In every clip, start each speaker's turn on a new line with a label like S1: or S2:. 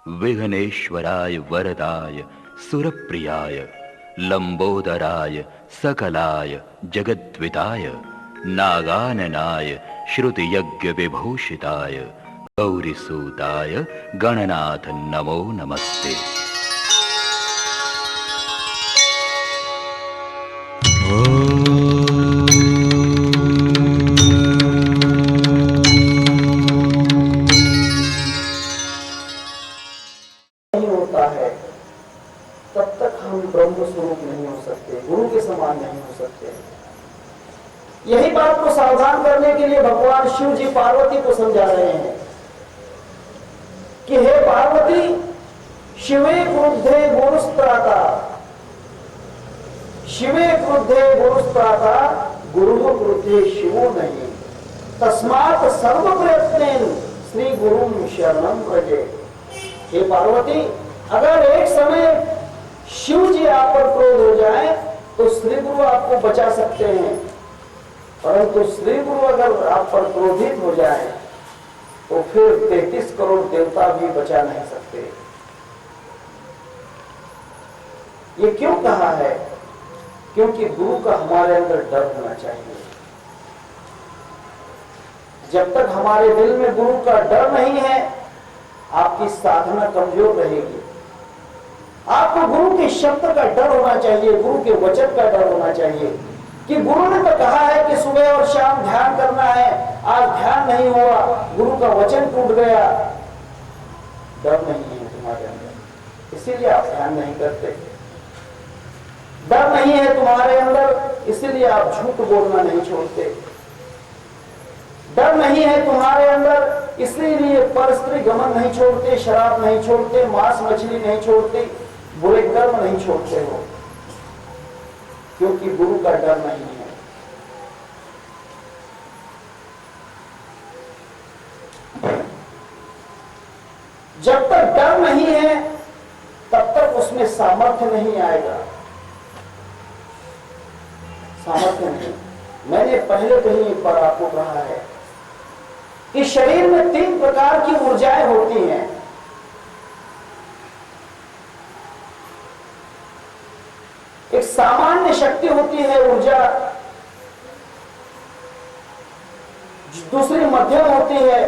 S1: विघ्नेश्वराय वरदाय सुरप्रियाय लंबोदराय सकलाय जगद्विताय नागाननाय श्रुतियज्ञ विभूषिताय गौरीसूताय गणनाथ नमो नमस्ते।
S2: नहीं होता है तब तक हम ब्रह्म स्वरूप नहीं हो सकते, गुरु के समान नहीं हो सकते। यही बात को सावधान करने के लिए भगवान शिव जी पार्वती को समझा रहे हैं कि हे पार्वती, शिवे क्रुद्धे गुरुस्त्राता, शिवे क्रुद्धे गुरुस्त्राता गुरु क्रुद्धे शिवो नहीं, तस्मात् सर्व प्रयत्नेन श्री गुरु शरणं व्रजे। हे पार्वती, अगर एक समय शिव जी आप पर क्रोध हो जाए तो श्री गुरु आपको बचा सकते हैं, परंतु श्री गुरु अगर आप पर क्रोधित हो जाए तो फिर 33 करोड़ देवता भी बचा नहीं सकते। ये क्यों कहा है? क्योंकि गुरु का हमारे अंदर डर होना चाहिए। जब तक हमारे दिल में गुरु का डर नहीं है, आपकी साधना कमजोर रहेगी। आपको गुरु के शब्द का डर होना चाहिए, गुरु के वचन का डर होना चाहिए कि गुरु ने तो कहा है कि सुबह और शाम ध्यान करना है, आज ध्यान नहीं हुआ, गुरु का वचन टूट गया। डर नहीं है तुम्हारे अंदर, इसीलिए आप ध्यान नहीं करते। डर नहीं है तुम्हारे अंदर, इसीलिए आप झूठ बोलना नहीं छोड़ते। डर नहीं है तुम्हारे अंदर, इसीलिए परस्त्री गमन नहीं छोड़ते, शराब नहीं छोड़ते, मांस मछली नहीं छोड़ते, बुरे कर्म नहीं छोड़ते हो, क्योंकि गुरु का डर नहीं है। जब तक डर नहीं है तब तक उसमें सामर्थ्य नहीं आएगा। सामर्थ्य नहीं। मैंने पहले कहीं पर आपको कहा है कि शरीर में 3 प्रकार की ऊर्जाएं होती हैं। एक सामान्य शक्ति होती है ऊर्जा, दूसरी मध्यम होती है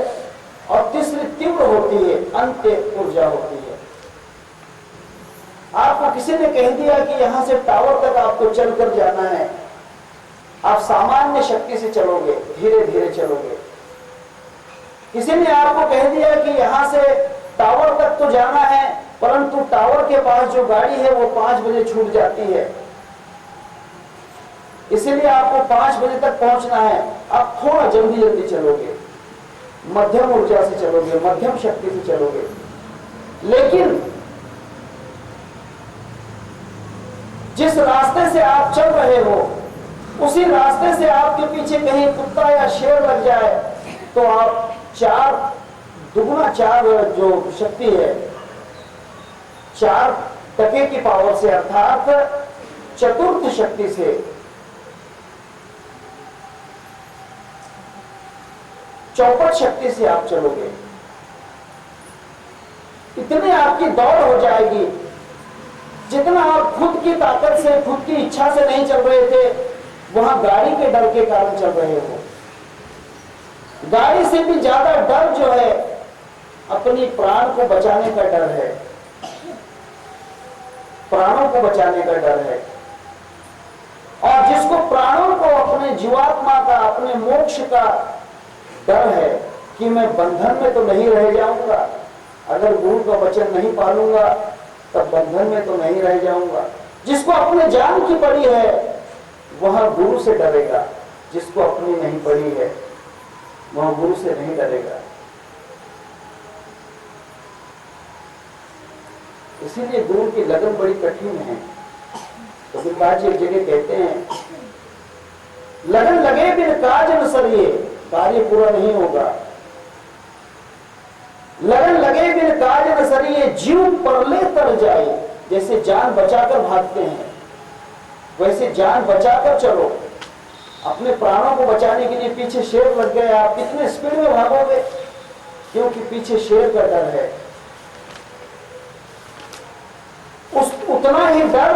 S2: और तीसरी तीव्र होती है, अंत्य ऊर्जा होती है। आपको किसी ने कह दिया कि यहां से टावर तक आपको चलकर जाना है, आप सामान्य शक्ति से चलोगे, धीरे धीरे चलोगे। किसी ने आपको कह दिया कि यहां से टावर तक तो जाना है, परंतु टावर के पास जो गाड़ी है वो 5 बजे छूट जाती है, इसीलिए आपको 5 बजे तक पहुंचना है। आप थोड़ा जल्दी जल्दी चलोगे, मध्यम ऊर्जा से चलोगे, मध्यम शक्ति से चलोगे। लेकिन जिस रास्ते से आप चल रहे हो, उसी रास्ते से आपके पीछे कहीं कुत्ता या शेर लग जाए तो आप 4 जो शक्ति है, 4 टके की पावर से, अर्थात चतुर्थ शक्ति से, चौपट शक्ति से आप चलोगे। इतनी आपकी दौड़ हो जाएगी जितना आप खुद की ताकत से, खुद की इच्छा से नहीं चल रहे थे, वहां गाड़ी के डर के कारण चल रहे हो। गाड़ी से भी ज्यादा डर जो है अपनी प्राण को बचाने का डर है, प्राणों को बचाने का डर है। और जिसको प्राणों को, अपने जीवात्मा का, अपने मोक्ष का डर है कि मैं बंधन में तो नहीं रह जाऊंगा, अगर गुरु का वचन नहीं पालूंगा तब बंधन में तो नहीं रह जाऊंगा। जिसको अपने जान की पड़ी है वह गुरु से डरेगा, जिसको अपनी नहीं पड़ी है वह गुरु से नहीं डरेगा। इसीलिए गुरु की लगन बड़ी कठिन है। तो कबीरदास एक जगह कहते हैं, लगन लगे बिन काज न सरिए, कार्य पूरा नहीं होगा। लगन लगे बिन काज न सरिए, जीव परले तर जाए। जैसे जान बचाकर भागते हैं वैसे जान बचाकर चलो। अपने प्राणों को बचाने के लिए पीछे शेर लग गए, आप कितने स्पीड में भागोगे? क्योंकि पीछे शेर का डर है। उतना ही डर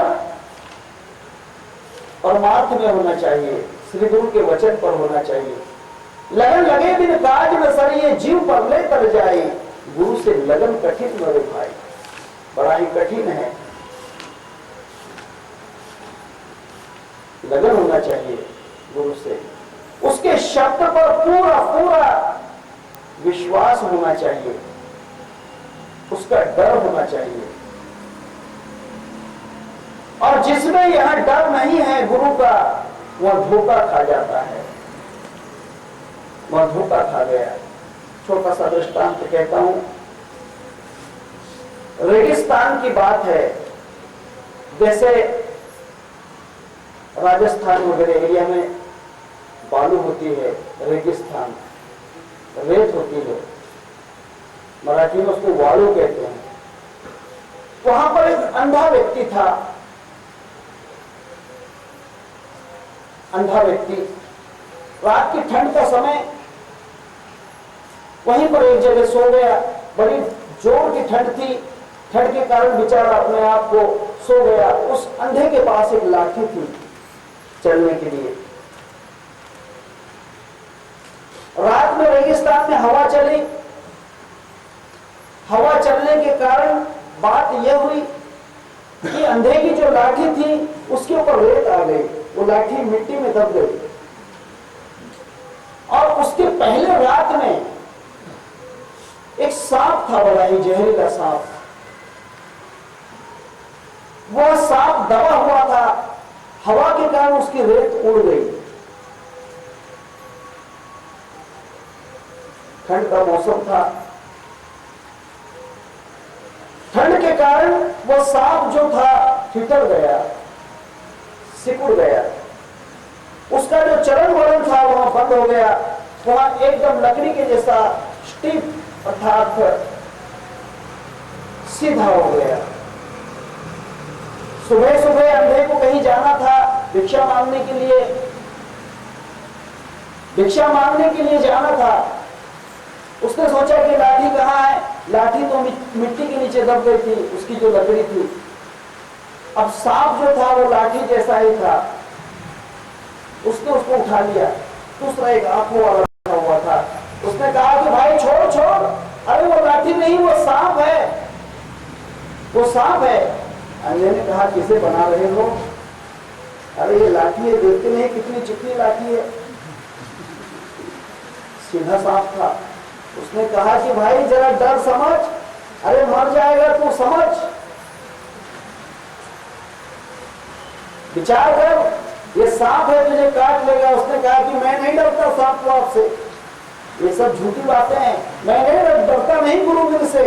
S2: परमार्थ में होना चाहिए, श्री गुरु के वचन पर होना चाहिए। लगन लगे बिन काज न सरिये, जीव परले तर जाए, गुरु से लगन कठिन मेरे भाई, बड़ा ही कठिन है। लगन होना चाहिए गुरु से, उसके शब्द पर पूरा पूरा विश्वास होना चाहिए, उसका डर होना चाहिए। और जिसमें यह डर नहीं है गुरु का, वह धोखा खा जाता है, वह धोखा खा गया। छोटा सा दृष्टांत कहता हूं, रेगिस्तान की बात है। जैसे राजस्थान वगैरह एरिया में बालू होती है, रेगिस्तान, रेत होती है, मराठी में उसको वालू कहते हैं। वहां पर एक अंधा व्यक्ति था, अंधा व्यक्ति रात की ठंड का समय वहीं पर एक जगह सो गया। बड़ी जोर की ठंड थी, ठंड के कारण बेचारा अपने आप को सो गया। उस अंधे के पास एक लाठी थी चलने के लिए। रात में रेगिस्तान में हवा चली, हवा चलने के कारण बात यह हुई कि अंधे की जो लाठी थी उसके ऊपर रेत आ गई, वो लाठी मिट्टी में दब गई। और उसके पहले रात में एक सांप था, बड़ा ही जहरीला सांप। वह सांप दबा हुआ था, हवा के कारण उसकी रेत उड़ गई। ठंड का मौसम था, ठंड के कारण वह सांप जो था ठिठुर गया, सिकुड़ गया। उसका जो चलन वलन था वहां बंद हो गया, वहां एकदम लकड़ी के जैसा स्टिफ अर्थात सीधा हो गया। सुबह सुबह अंधे को कहीं जाना था भिक्षा मांगने के लिए, भिक्षा मांगने के लिए जाना था। उसने सोचा कि लाठी कहाँ है, लाठी तो मिट्टी के नीचे दब गई थी, उसकी जो लकड़ी थी। अब सांप जो था वो लाठी जैसा ही था, उसने उसको उठा लिया। दूसरा एक आंखों वाला बैठा हुआ था, उसने कहा कि भाई छोड़ छोड़, अरे वो लाठी नहीं, वो सांप है, वो सांप है। अंधे ने कहा किसे बना रहे हो? अरे ये लाठी है, देखते नहीं कितनी चिकनी लाठी है। सीधा सांप था। उसने कहा कि भाई जरा डर समझ, अरे मर जाएगा तू, समझ, विचार कर, ये सांप है तुझे काट लेगा। उसने कहा कि मैं नहीं डरता सांप को आपसे, ये सब झूठी बातें हैं, मैं नहीं डरता नहीं गुरुवीर से,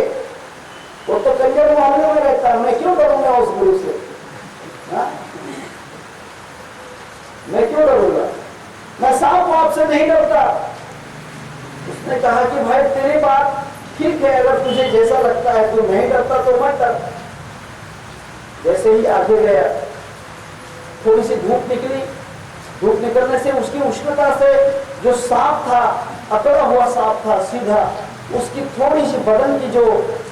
S2: वो तो कंजर मामले में रहता है, मैं क्यों डरूंगा उस गुरु से? हा? मैं क्यों डरूंगा, मैं सांप आपसे नहीं डरता। उसने कहा कि भाई तेरी बात ठीक है, अगर तुझे जैसा लगता है तू नहीं डरता तो मत डर। जैसे ही आगे गया, थोड़ी सी धूप निकली, धूप निकलने से उसकी उष्णता से जो सांप था, अकड़ा हुआ सांप था सीधा, उसकी थोड़ी सी बदन की जो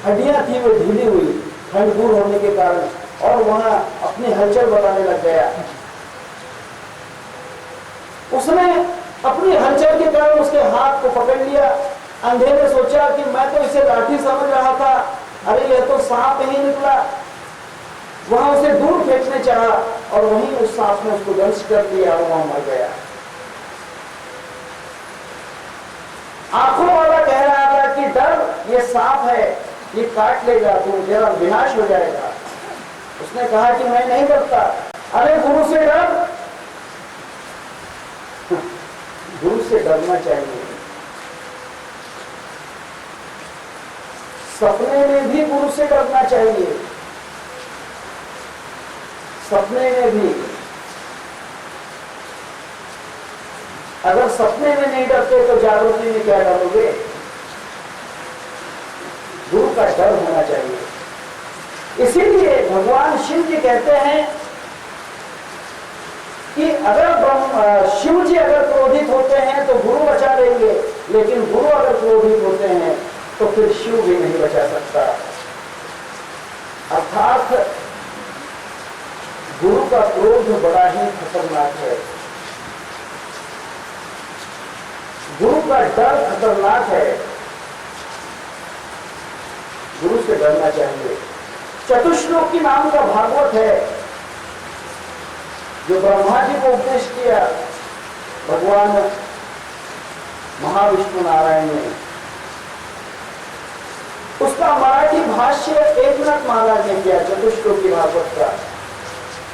S2: हड्डियां थी वो ढीली हुई ठंड दूर होने के कारण, और वहां अपनी हलचल बताने लग गया। उसने अपनी हलचल के कारण उसके हाथ को पकड़ लिया। अंधे ने सोचा कि मैं तो इसे लाठी समझ रहा था, अरे यह तो सांप ही निकला। वहां उसे दूर फेंकने चाहा और वहीं उस सांप ने उसको दंश कर दिया और वहां मर गया। आंखों वाला कह रहा था कि डर, ये सांप है, ये काट लेगा, तो तेरा विनाश हो जाएगा। उसने कहा कि मैं नहीं डरता। अरे गुरु से डर, गुरु से डरना चाहिए। सपने में भी गुरु से डरना चाहिए, सपने में भी। अगर सपने में नहीं डरते तो जागृति में क्या डरोगे? गुरु का डर होना चाहिए। इसीलिए भगवान शिव जी कहते हैं कि अगर शिव जी अगर क्रोधित होते हैं तो गुरु बचा लेंगे, लेकिन गुरु अगर क्रोधित होते हैं तो फिर शिव भी नहीं बचा सकता। अर्थात क्रोध बड़ा ही खतरनाक है, गुरु का डर खतरनाक है, गुरु से डरना चाहिए। चतुश्लोकी नाम का भागवत है जो ब्रह्मा जी को उपदेश किया भगवान महाविष्णु नारायण ने, उसका मराठी भाष्य एकनाथ महाराज ने किया चतुश्लोकी भागवत का।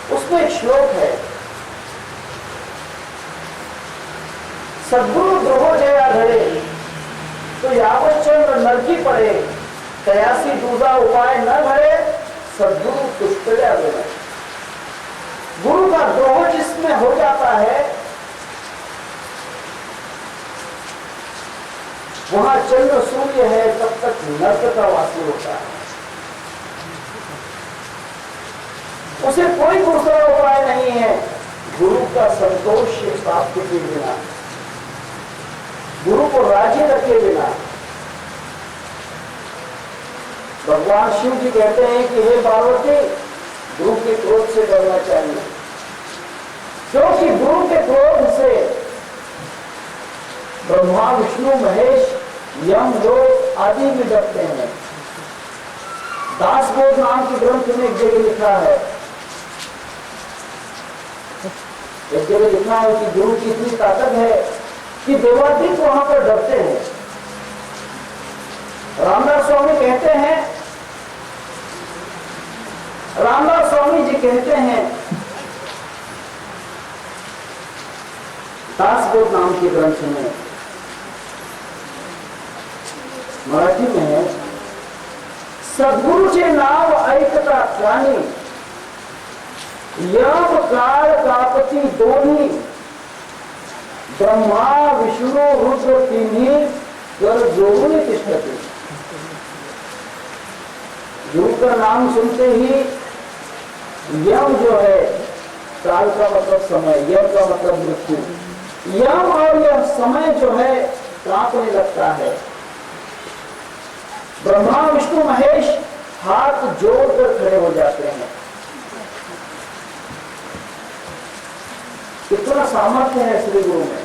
S2: उसमें एक श्लोक है, सद्गुरु द्रोह जया घड़े तो यावत चंद्र नरकी पड़े, तयासी दूजा उपाय न घड़े सद्गुरु तुष्टया गए। गुरु का द्रोह जिसमें हो जाता है वहां चंद्र सूर्य है तब तक नर्क का वासी होता है, उसे कोई दूसरा उपाय नहीं है गुरु का संतोष प्राप्त के बिना, गुरु को राजी रखे बिना। भगवान शिव जी कहते हैं कि हे पार्वती, गुरु के क्रोध से डरना चाहिए, क्योंकि गुरु के क्रोध से ब्रह्मा विष्णु महेश यम लोग आदि भी डरते हैं। दासबोध नाम के ग्रंथ में एक जगह लिखा है, एक जगह लिखा है कि गुरु की इतनी ताकत है कि देवातीत वहां पर डरते हैं। रामदास स्वामी कहते हैं, रामदास स्वामी जी कहते हैं दासबोध नाम के ग्रंथ में, मराठी में है, सद्गुरुचे नाव ऐकता कानी यम काळ कापती दोन्ही, ब्रह्मा विष्णु रुद्र तिन्ही कर जोड़ून तिष्ठती। गुरु का नाम सुनते ही यम जो है, काल का मतलब समय, यम का मतलब मृत्यु, यम और यह समय जो है कांपने लगता है। ब्रह्मा विष्णु महेश हाथ जोड़कर खड़े हो जाते हैं। कितना सामर्थ्य है श्री गुरु में,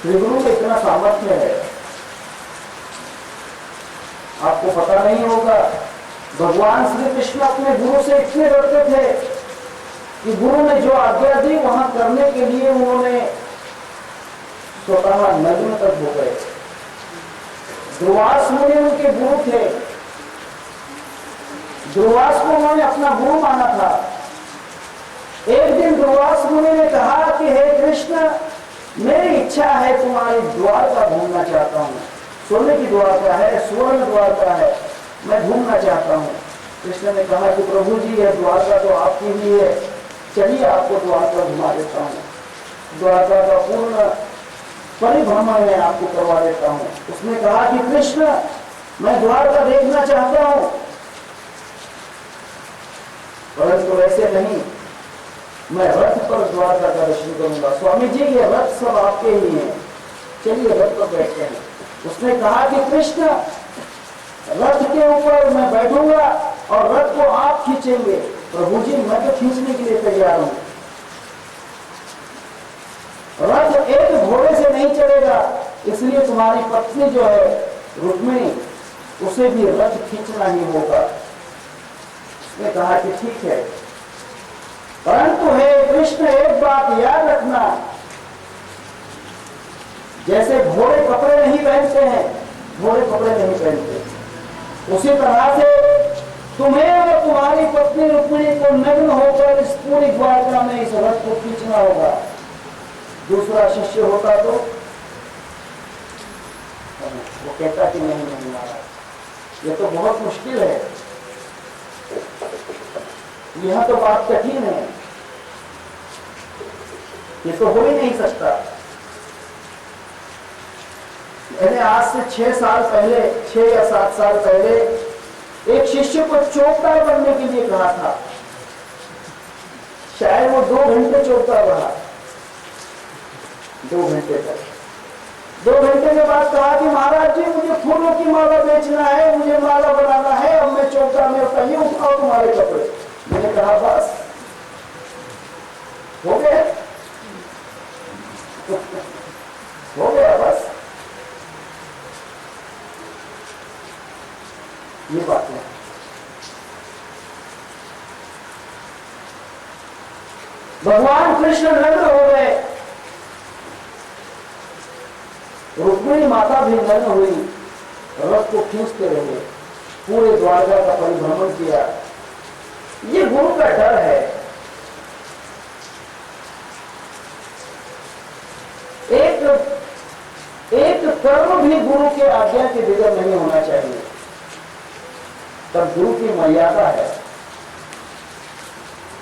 S2: श्री गुरु में इतना सामर्थ्य है, आपको पता नहीं होगा। भगवान श्री कृष्ण अपने गुरु से इतने डरते थे कि गुरु ने जो आज्ञा दी वहां करने के लिए उन्होंने स्वतः नग्न तक हो गए। दुर्वास मुनि उनके गुरु थे, दुर्वास को उन्होंने अपना गुरु माना था। एक दिन दुर्वास मुनि ने कहा कि हे कृष्ण, मेरी इच्छा है तुम्हारी द्वारका घूमना चाहता हूँ, सोने की द्वारका है, स्वर्ण द्वारका है, मैं घूमना चाहता हूँ। कृष्ण ने कहा कि प्रभु जी यह द्वारका तो आपकी ही है, चलिए आपको द्वारका घुमा देता हूँ, द्वारका का पूर्ण परिभ्रमण मैं आपको करवा देता हूँ। उसने कहा कि कृष्ण, मैं द्वारका देखना चाहता हूँ, परंतु ऐसे नहीं, मैं रथ पर द्वारका का दर्शन करूंगा। स्वामी जी ये रथ सब आपके ही हैं, चलिए रथ पर बैठते हैं। उसने कहा कि कृष्ण, रथ के ऊपर मैं बैठूंगा और रथ को आप खींचेंगे। प्रभु जी मैं तो खींचने के लिए तैयार हूं। रथ एक घोड़े से नहीं चलेगा, इसलिए तुम्हारी पत्नी जो है रुक्मिणी, उसे भी रथ खींचना ही होगा। उसने कहा कि ठीक है, परंतु हे कृष्ण एक बात याद रखना, जैसे घोड़े कपड़े नहीं पहनते हैं, घोड़े कपड़े नहीं पहनते, उसी तरह से तुम्हें और तुम्हारी पत्नी रुक्मिणी को नग्न होकर इस पूरी द्वारका में इस रथ को खींचना होगा। दूसरा शिष्य होता तो वो कहता कि नहीं नहीं महाराज, ये तो बहुत मुश्किल है, यह तो बात कठिन है, ये तो हो ही नहीं सकता। मैंने आज से 6 साल पहले, 6 या 7 साल पहले एक शिष्य को चौकीदार बनने के लिए कहा था। शायद वो 2 घंटे चौकीदार रहा, 2 घंटे तक। 2 घंटे के बाद कहा कि महाराज जी मुझे फूलों की माला बेचना है, मुझे माला बनाना है, अब मैं चौकीदार में कहिए उठाओ तुम्हारे कपड़े। मैंने कहा बस हो गया हो गया बस, ये बात है। भगवान कृष्ण नग्न हो गए, रुक्मिणी माता भी नग्न हुई, रथ को खींचते रहे, पूरे द्वारका का परिभ्रमण किया। ये गुरु का डर है। एक कर्म भी गुरु के आज्ञा के बगैर नहीं होना चाहिए, तब गुरु की मर्यादा है।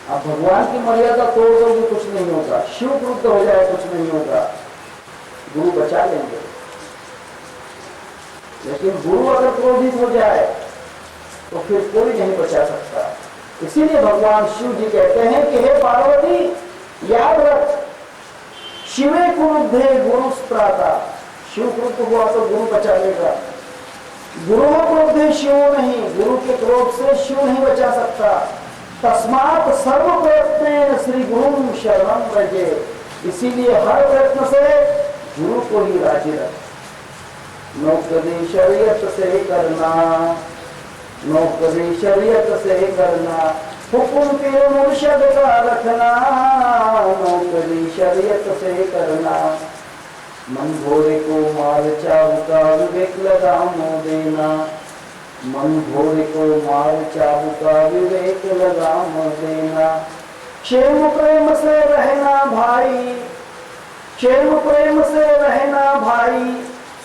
S2: अब भगवान की मर्यादा तोड़ दोगे कुछ नहीं होगा, शिव क्रुद्ध हो जाए कुछ नहीं होगा, गुरु बचा लेंगे। लेकिन गुरु अगर क्रोधित हो जाए तो फिर कोई नहीं बचा सकता। इसीलिए भगवान शिव जी कहते हैं कि हे पार्वती याद रख, शिवे क्रुद्धे गुरु स्त्राता, शिव क्रुद्ध हुआ तो गुरु बचा लेगा। गुरु क्रोधे शिव नहीं, गुरु के क्रोध से शिव नहीं बचा सकता। तस्मात् सर्व प्रयत्न श्री गुरु शरणम व्रजे, इसीलिए हर प्रयत्न से गुरु को ही राजी रख। नौकरी शरीयत से करना, नौकरी शरीयत से करना, हुकुम के मुर्शद का रखना, नौकरी शरीयत से करना। मन घोड़े को मार चाबुका विवेक लगाम देना, मन घोड़े को मार चाबुका विवेक लगाम देना। क्षेम प्रेम से रहना भाई, क्षेम प्रेम से रहना भाई,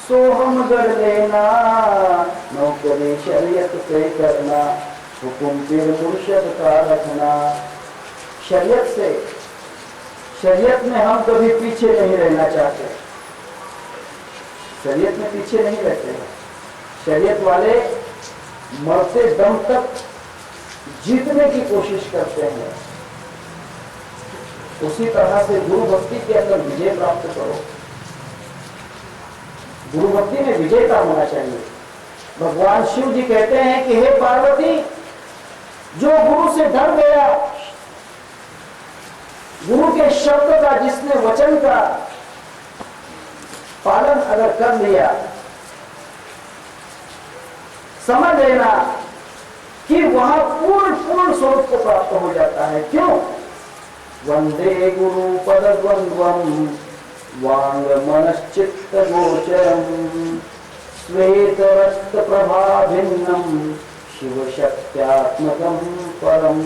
S2: सोहम गढ़ लेना, नौकरी शरीयत से करना, हुकुम पीर मुर्शद का रखना। शरीयत से, शरीयत में हम कभी पीछे नहीं रहना चाहते, शरीयत में पीछे नहीं रहते हैं। शरीयत वाले मरते दम तक जीतने की कोशिश करते हैं। उसी तरह से गुरु भक्ति के अंदर विजय प्राप्त करो। गुरु भक्ति में विजेता होना चाहिए। भगवान शिव जी कहते हैं कि हे पार्वती, जो गुरु से डर गया, गुरु के शब्द का, जिसने वचन का पालन अगर कर लिया, समझ लेना कि वहां पूर्ण स्वरूप को प्राप्त हो जाता है। क्यों? वंदे गुरु पद द्वंद्वम वांग मनश्चित्त गोचरम श्वेत रक्त प्रभा भिन्नम शिव शक्त्यात्मकम परम।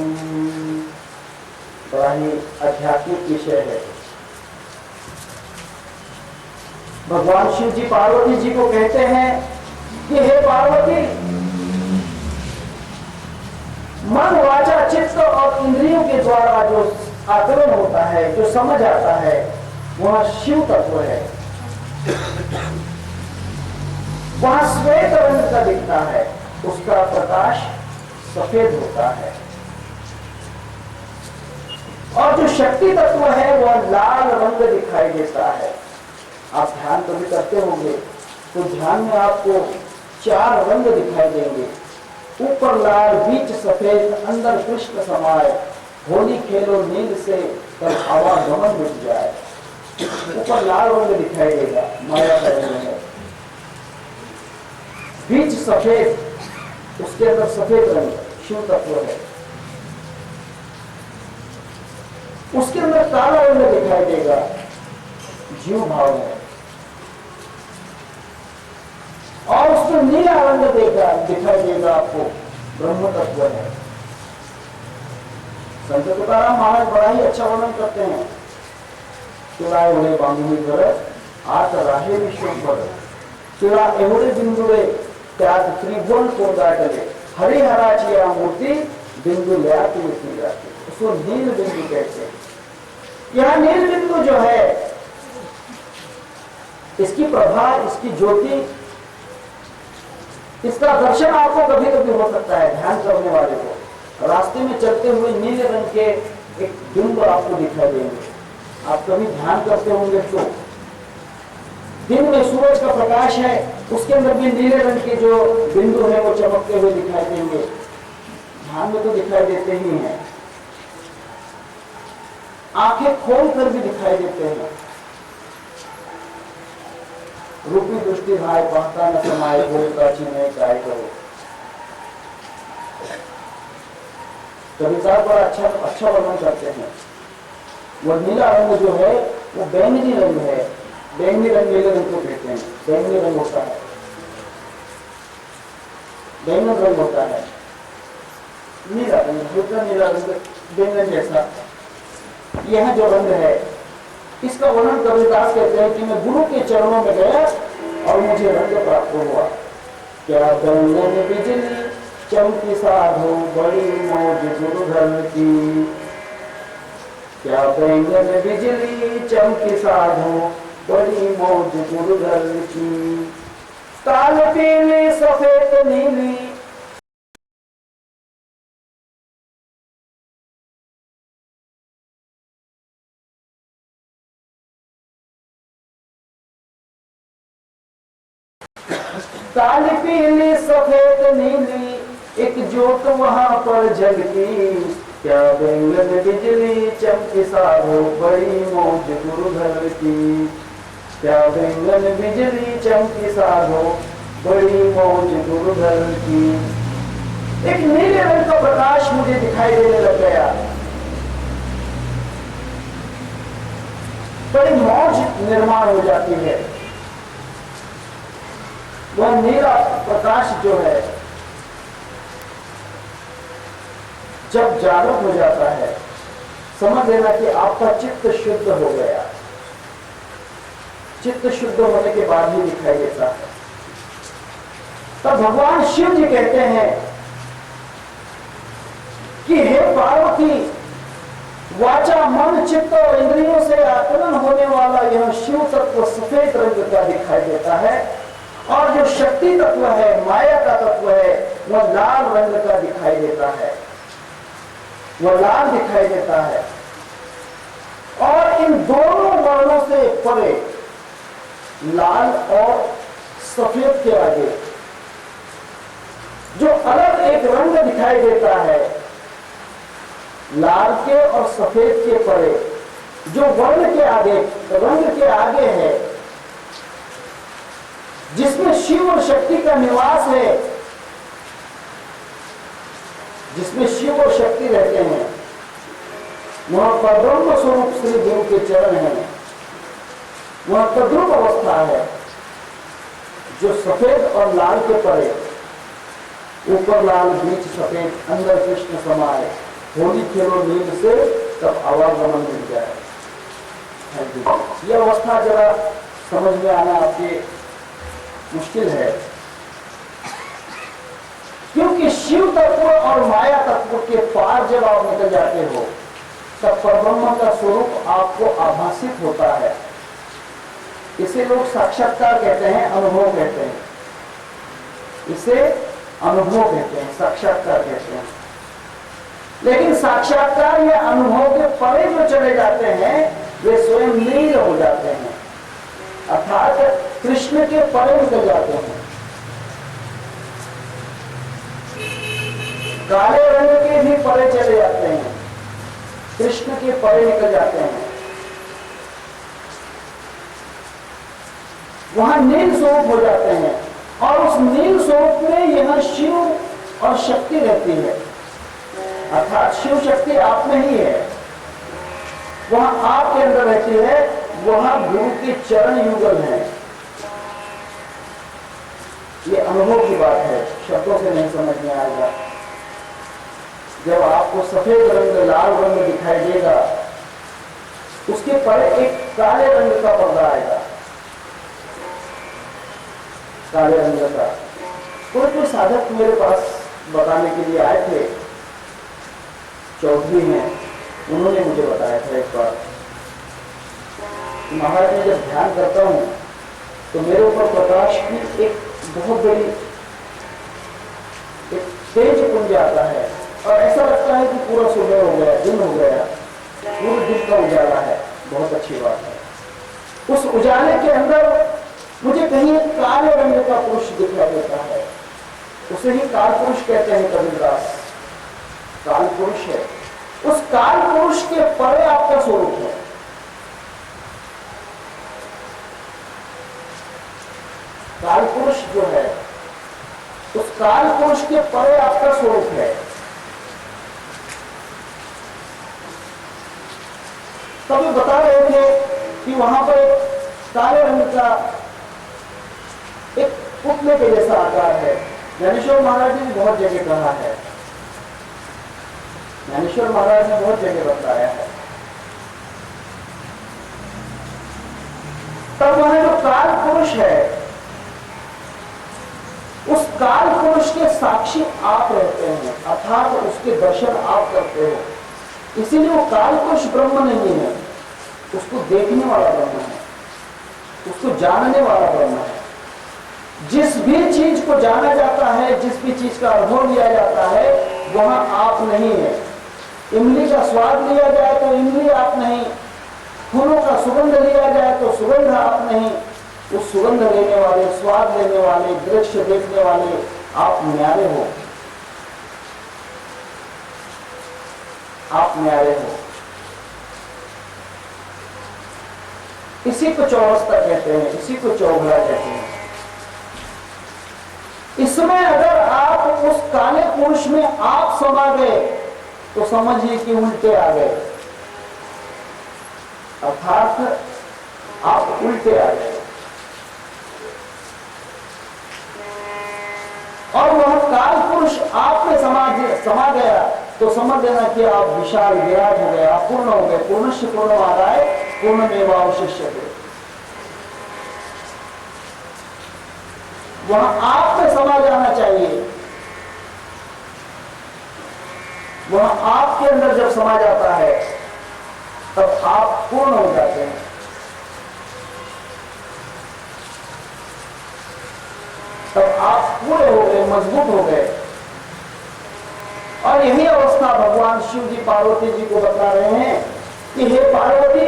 S2: बड़ा ही आध्यात्मिक विषय है। भगवान शिव जी पार्वती जी को कहते हैं कि हे पार्वती, मन वाचा चित्त और इंद्रियों के द्वारा जो आकलन होता है, जो समझ आता है, वह शिव तत्व है। वहां श्वेत रंग का दिखता है, उसका प्रकाश सफेद होता है। और जो शक्ति तत्व है वह लाल रंग दिखाई देता है। आप ध्यान कभी करते होंगे तो ध्यान में आपको 4 रंग दिखाई देंगे, ऊपर लाल, बीच सफेद, अंदर कृष्ण समाये, होली खेलो नींद से तब आवागमन मिट जाए। ऊपर लाल रंग दिखाई देगा, माया का रंग है। बीच सफेद, उसके अंदर सफेद रंग शिव तत्व है। उसके अंदर काला रंग दिखाई देगा, जीव भाव है। और उसमें नीला रंग दिखाई देगा आपको, ब्रह्म तत्व है। संत तुकाराम महाराज बड़ा ही अच्छा वर्णन करते हैं। तुराय होले बांधुनी घर आत राहे विश्वंभर, तुरा एवढे बिंदुळे त्यात त्रिभुवन को दाटले, हरिहराची या मूर्ति बिंदु ल्यात उठी जाती, उसको नील बिंदु कहते हैं। यह नील बिंदु जो है, इसकी प्रभा, इसकी ज्योति, इसका दर्शन आपको कभी कभी हो सकता है। ध्यान करने वाले को रास्ते में चलते हुए नीले रंग के एक बिंदु आपको दिखाई देंगे। आप कभी ध्यान करते होंगे तो दिन में सूरज का प्रकाश है, उसके अंदर भी नीले रंग के जो बिंदु है वो चमकते हुए दिखाई देंगे। ध्यान में तो दिखाई देते ही हैं। आंखें खोलकर भी दिखाई देते हैं। रूपी दृष्टि भाई पहता न समाये, कोई प्राची नहीं काय करो। कविता पर अच्छा वर्णन करते हैं। वह नीला रंग जो है वो बैंगनी रंग है। बैंगनी रंग नीले रंग को कहते हैं। बैंगनी रंग होता है, बैंगन रंग होता है, नीला रंग, हल्का नीला रंग, बैंगन जैसा। यह जो रंग है इसका वर्णन कबीरदास कहते हैं कि मैं गुरु के चरणों में गया और मुझे रंग प्राप्त हुआ। क्या बैंगन बिजली चमकी साधो, बड़ी मौज गुरु घर की। क्या बैंगन बिजली चमकी साधो, बड़ी मौज गुरु घर की। काल पीली सफेद नीली, काली पीली सफेद नीली, एक जोत वहां पर जगती। क्या बैंगन बिजली चमकी साधो, बड़ी मौज गुरु घर की। क्या बैंगन बिजली चमकी साधो, बड़ी मौज गुरु घर की। एक नीले रंग का प्रकाश मुझे दिखाई देने लग गया। बड़ी मौज निर्माण हो जाती है। वह नीला प्रकाश जो है जब जागृत हो जाता है, समझ लेना कि आपका चित्त शुद्ध हो गया। चित्त शुद्ध होने के बाद ही दिखाई देता है। तब भगवान शिव जी कहते हैं कि हे पार्वती, वाचा मन चित्त और इंद्रियों से आकलन होने वाला यह शिव तत्व सफेद रंग का दिखाई देता है, और जो शक्ति तत्व है, माया का तत्व है, वह लाल रंग का दिखाई देता है। वह लाल दिखाई देता है। और इन दोनों वर्णों से परे, लाल और सफेद के आगे जो अलग एक रंग दिखाई देता है, लाल के और सफेद के परे जो वर्ण के आगे, रंग के आगे है, जिसमें शिव और शक्ति का निवास है, जिसमें शिव और शक्ति रहते हैं, वह परब्रह्म स्वरूप श्री गुरु के चरण है। वह तद्रूप अवस्था है जो सफेद और लाल के परे, ऊपर लाल बीच सफेद, अंदर कृष्ण समाये, होली खेलो नींद से तब आवागमन मिल जाए। यह अवस्था जरा समझ में आना आपके मुश्किल है, क्योंकि शिव तत्व और माया तत्व के पार जब आप निकल जाते हो, तब परब्रह्म का स्वरूप आपको आभासित होता है। इसे लोग साक्षात्कार कहते हैं, अनुभव कहते हैं। इसे अनुभव कहते हैं, साक्षात्कार कहते हैं। लेकिन साक्षात्कार या अनुभव के परे जो चले जाते हैं, वे स्वयं नील हो जाते हैं, अर्थात कृष्ण के परे निकल जाते हैं। काले रंग के भी परे चले जाते हैं, कृष्ण के परे निकल जाते हैं। वहां नील स्वरूप हो जाते हैं, और उस नील स्वरूप में यह शिव और शक्ति रहती है, अर्थात शिव शक्ति आप में ही है, वहां आपके अंदर रहती है। वहां गुरु के चरण युगल है। ये अनुभव की बात है, शब्दों से नहीं समझ में आएगा। जब आपको सफेद रंग, लाल रंग दिखाई देगा, उसके परे एक काले रंग का पर्दा आएगा, काले रंग का। कोई साधक मेरे पास बताने के लिए आए थे, चौधरी हैं, उन्होंने मुझे बताया था एक बार, महाराज मैं जब ध्यान करता हूं तो मेरे ऊपर प्रकाश की एक बहुत बड़ी एक तेज पुंज आता है, और ऐसा लगता है कि पूरा सुबह हो गया, दिन हो गया, पूरे दिन का उजाला है। बहुत अच्छी बात है। उस उजाले के अंदर मुझे कहीं एक काले रंग का पुरुष दिखाई देता है, उसे ही काल पुरुष कहते हैं कबीरदास। काल पुरुष है, उस काल पुरुष के परे आपका स्वरूप है। काल पुरुष जो है, उस काल पुरुष के परे आपका स्वरूप है। कभी बता रहे थे कि वहां पर काले रंग का एक पुतले के जैसा आकार है। ज्ञानेश्वर महाराज ने बहुत जगह कहा है, ज्ञानेश्वर महाराज ने बहुत जगह बताया है। तब वह जो काल पुरुष है, उस काल पुरुष के साक्षी आप रहते हैं, अर्थात उसके दर्शन आप करते हो। इसीलिए वो काल पुरुष ब्रह्म नहीं है, उसको देखने वाला ब्रह्म है, उसको जानने वाला ब्रह्म है। जिस भी चीज को जाना जाता है, जिस भी चीज का अनुभव लिया जाता है, वहां आप नहीं है। इमली का स्वाद लिया जाए तो इमली आप नहीं, फूलों का सुगंध लिया जाए तो सुगंध आप नहीं। उस सुगंध लेने वाले, स्वाद लेने वाले, दृश्य देखने वाले आप न्यारे हो, आप न्यारे हो। इसी को चौरस्ता कहते हैं, इसी को चौघड़ा कहते हैं। इसमें अगर आप उस काले पुरुष में आप समा गए तो समझिए कि उल्टे आ गए, अर्थात आप उल्टे आ गए। और वह काल पुरुष आप में समा गया तो समझ लेना कि आप विशाल विराट हो गए, आप पूर्ण हो गए। पूर्णस्य पूर्णमादाय पूर्णमेवावशिष्यते। वहां आप में समा जाना चाहिए। वह आपके अंदर जब समा जाता है तब आप पूर्ण हो जाते हैं। तब आप पूरे हो गए, मजबूत हो गए। और यही अवस्था भगवान शिव जी पार्वती जी को बता रहे हैं कि हे पार्वती,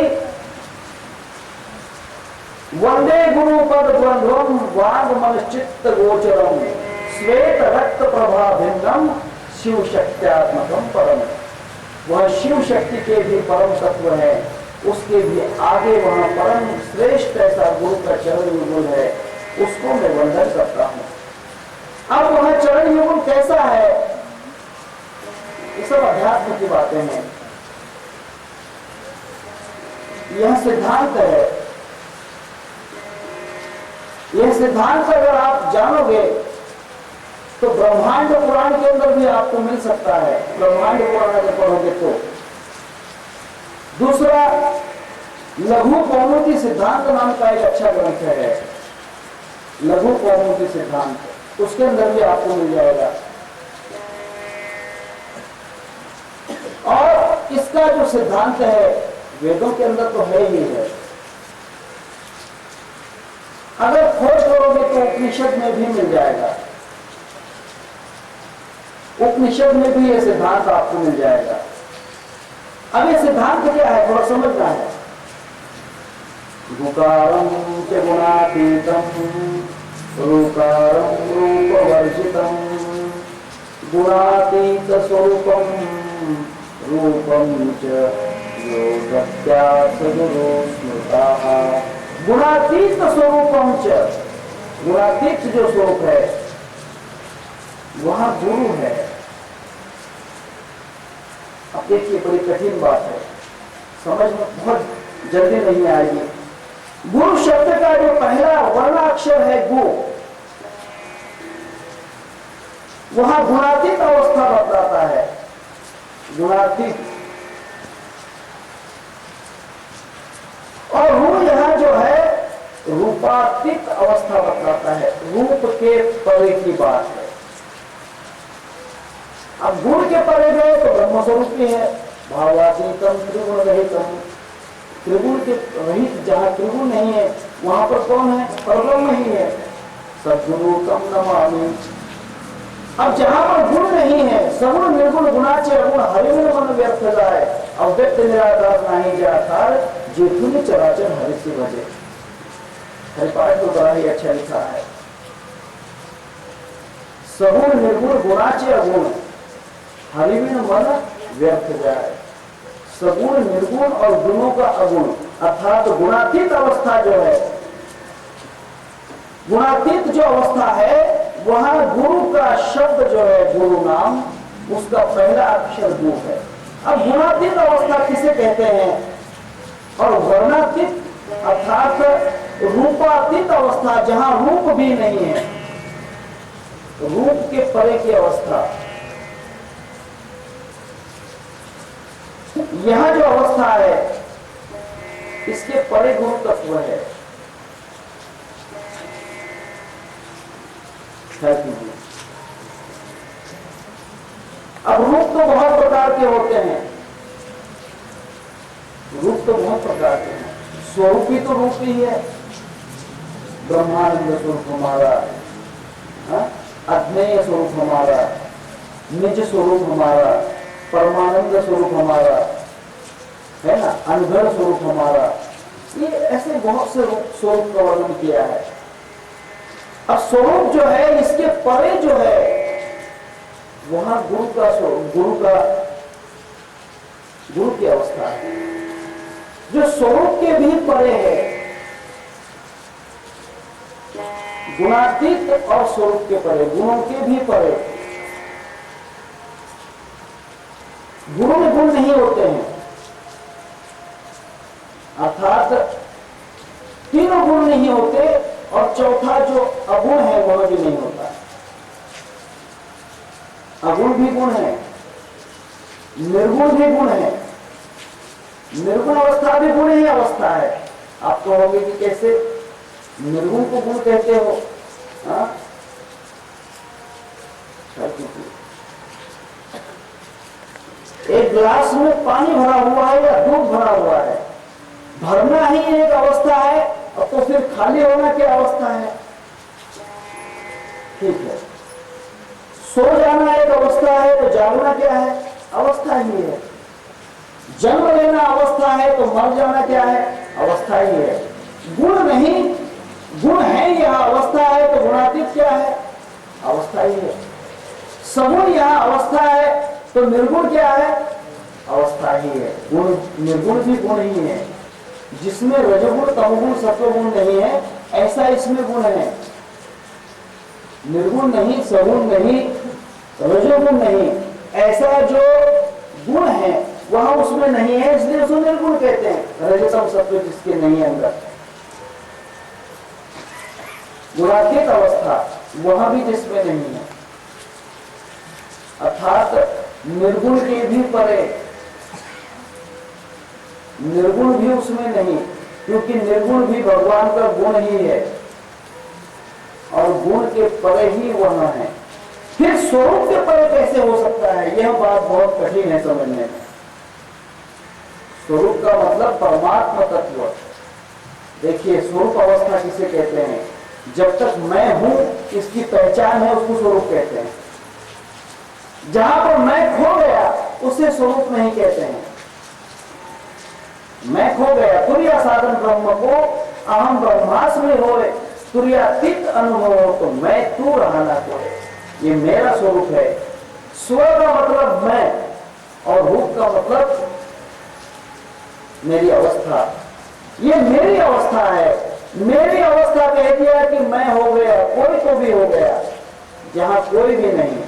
S2: वंदे गुरु पद द्वंद्वम वाग मन चित्त गोचरम श्वेत रक्त प्रभा भिन्नम शिव शक्त्यात्मकम परम। वह शिव शक्ति के भी परम तत्व है, उसके भी आगे वहां परम श्रेष्ठ ऐसा गुरु का चरण युगल है, उसको मैं वंदन करता हूं। अब वह चरण युगल कैसा है, ये सब अध्यात्म की बातें हैं। यह सिद्धांत है। यह सिद्धांत अगर आप जानोगे तो ब्रह्मांड पुराण के अंदर भी आपको मिल सकता है, ब्रह्मांड पुराण अगर पढ़ोगे तो। दूसरा, लघु कौमुदी सिद्धांत नाम का एक अच्छा ग्रंथ है, लघु कौमुदी सिद्धांत, उसके अंदर भी आपको मिल जाएगा। और इसका जो सिद्धांत है वेदों के अंदर तो है ही है। अगर खोज करोगे तो उपनिषद में भी मिल जाएगा, उपनिषद में भी यह सिद्धांत आपको मिल जाएगा। अब ये सिद्धांत क्या है, थोड़ा समझना है। गुकारं च गुणातीतं रूकारं रूपवर्जितं गुणातीत स्वरूपं रूपं च योगत्यात् सगुरो स्मृताः। गुणातीत स्वरूपम च, गुणातीत जो स्वरूप है वहां गुरु है। अब देखिए बड़ी कठिन बात है, समझ में बहुत जल्दी नहीं आएगी। गुरु शब्द का जो पहला वर्णाक्षर है गु, वहां गुणातीत अवस्था बताता है, गुणातीत। और रू यहां जो है रूपातीत अवस्था बताता है, रूप के परे की बात है। अब गुण के परे गए तो ब्रह्म स्वरूप ही है, भावातीतम त्रिगुण रहितम। त्रिगुण के रहित, जहां त्रिगुण नहीं है वहां पर कौन है, परब्रह्म ही है। सद्गुरु तम नमामि। अब जहां पर गुण नहीं है, सगुण निर्गुण गुणाचे अगुण हरिगुण मन व्यर्थ जाए, अव्यक्त निराकार नहीं जाकार जेठुनि चराचर हरि से भजे। हरिपाठ तो बड़ा ही अच्छा लिखा है। सगुण निर्गुण गुणाचे अगुण हरिगुण मन व्यर्थ जाए। सगुण, निर्गुण और गुणों का अगुण, अर्थात गुणातीत अवस्था जो है, गुणातीत जो अवस्था है, वहां गुरु का शब्द जो है, गुरु नाम, उसका पहला अक्षर गु है। अब गुणातीत अवस्था किसे कहते हैं? और वर्णातीत अर्थात रूपातीत अवस्था, जहां रूप भी नहीं है, रूप के परे की अवस्था, यह जो अवस्था है, इसके परे गुरु तत्व है। अब रूप तो बहुत प्रकार के होते हैं, रूप तो बहुत प्रकार के हैं, स्वरूप ही तो रूप ही है। ब्रह्मानंद स्वरूप हमारा, अज्ञेय स्वरूप हमारा, निज स्वरूप हमारा, परमानंद स्वरूप हमारा, है ना, अनघड़ स्वरूप हमारा, ये ऐसे बहुत से स्वरूप का वर्णन किया है। अब स्वरूप जो है, इसके परे जो है, वहां गुरु की अवस्था है, जो स्वरूप के भी परे है। गुणातीत और स्वरूप के परे, गुणों के भी परे। गुरु में गुण नहीं होते हैं, अर्थात तीनों गुण नहीं होते, और चौथा जो अगुण है वह भी नहीं होता। अगुण भी गुण है, निर्गुण भी गुण है। निर्गुण अवस्था भी गुण ही अवस्था है। आप कहोगे कि कैसे निर्गुण को गुण कहते हो? एक गिलास में पानी भरा हुआ है या दूध भरा हुआ है, भरना ही एक अवस्था है, और तो फिर खाली होना क्या अवस्था है? ठीक है, सो जाना एक अवस्था है, तो जागना क्या है? अवस्था ही है। जन्म लेना अवस्था है, तो मर जाना क्या है? अवस्था ही है। गुण नहीं, गुण है यह अवस्था है, तो गुणातीत क्या है? अवस्था ही है। सगुण यह अवस्था है, तो निर्गुण क्या है? अवस्था ही है। गुण, निर्गुण भी गुण ही है। जिसमें रजोगुण, तमोगुण, सत्वगुण नहीं है, ऐसा इसमें गुण है। निर्गुण नहीं, सगुण नहीं, रजोगुण नहीं, ऐसा जो गुण है वह उसमें नहीं है, इसलिए उसको निर्गुण कहते हैं। रजतम सत्व जिसके नहीं है अंदर, गुणातीत अवस्था वह भी जिसमें नहीं है, अर्थात निर्गुण के भी परे, निर्गुण भी उसमें नहीं, क्योंकि निर्गुण भी भगवान का गुण ही है, और गुण के परे ही वह है। फिर स्वरूप के परे कैसे हो सकता है? यह बात बहुत कठिन है समझने में। स्वरूप का मतलब परमात्मा तत्व। देखिए, स्वरूप अवस्था किसे कहते हैं? जब तक मैं हूं इसकी पहचान है, उसको स्वरूप कहते हैं। जहां पर मैं खो गया उसे स्वरूप नहीं कहते हैं। मैं खो गया, तुर्या साधन ब्रह्म को अहम ब्रह्मास्मि होए, तुर्यातीत अनुभव हो, तो मैं तू रहा ना कोई, ये मेरा स्वरूप है। स्व का मतलब मैं, और रूप का मतलब मेरी अवस्था। ये मेरी अवस्था है। मेरी अवस्था कह दिया कि मैं हो गया, कोई तो भी हो गया, जहां कोई भी नहीं।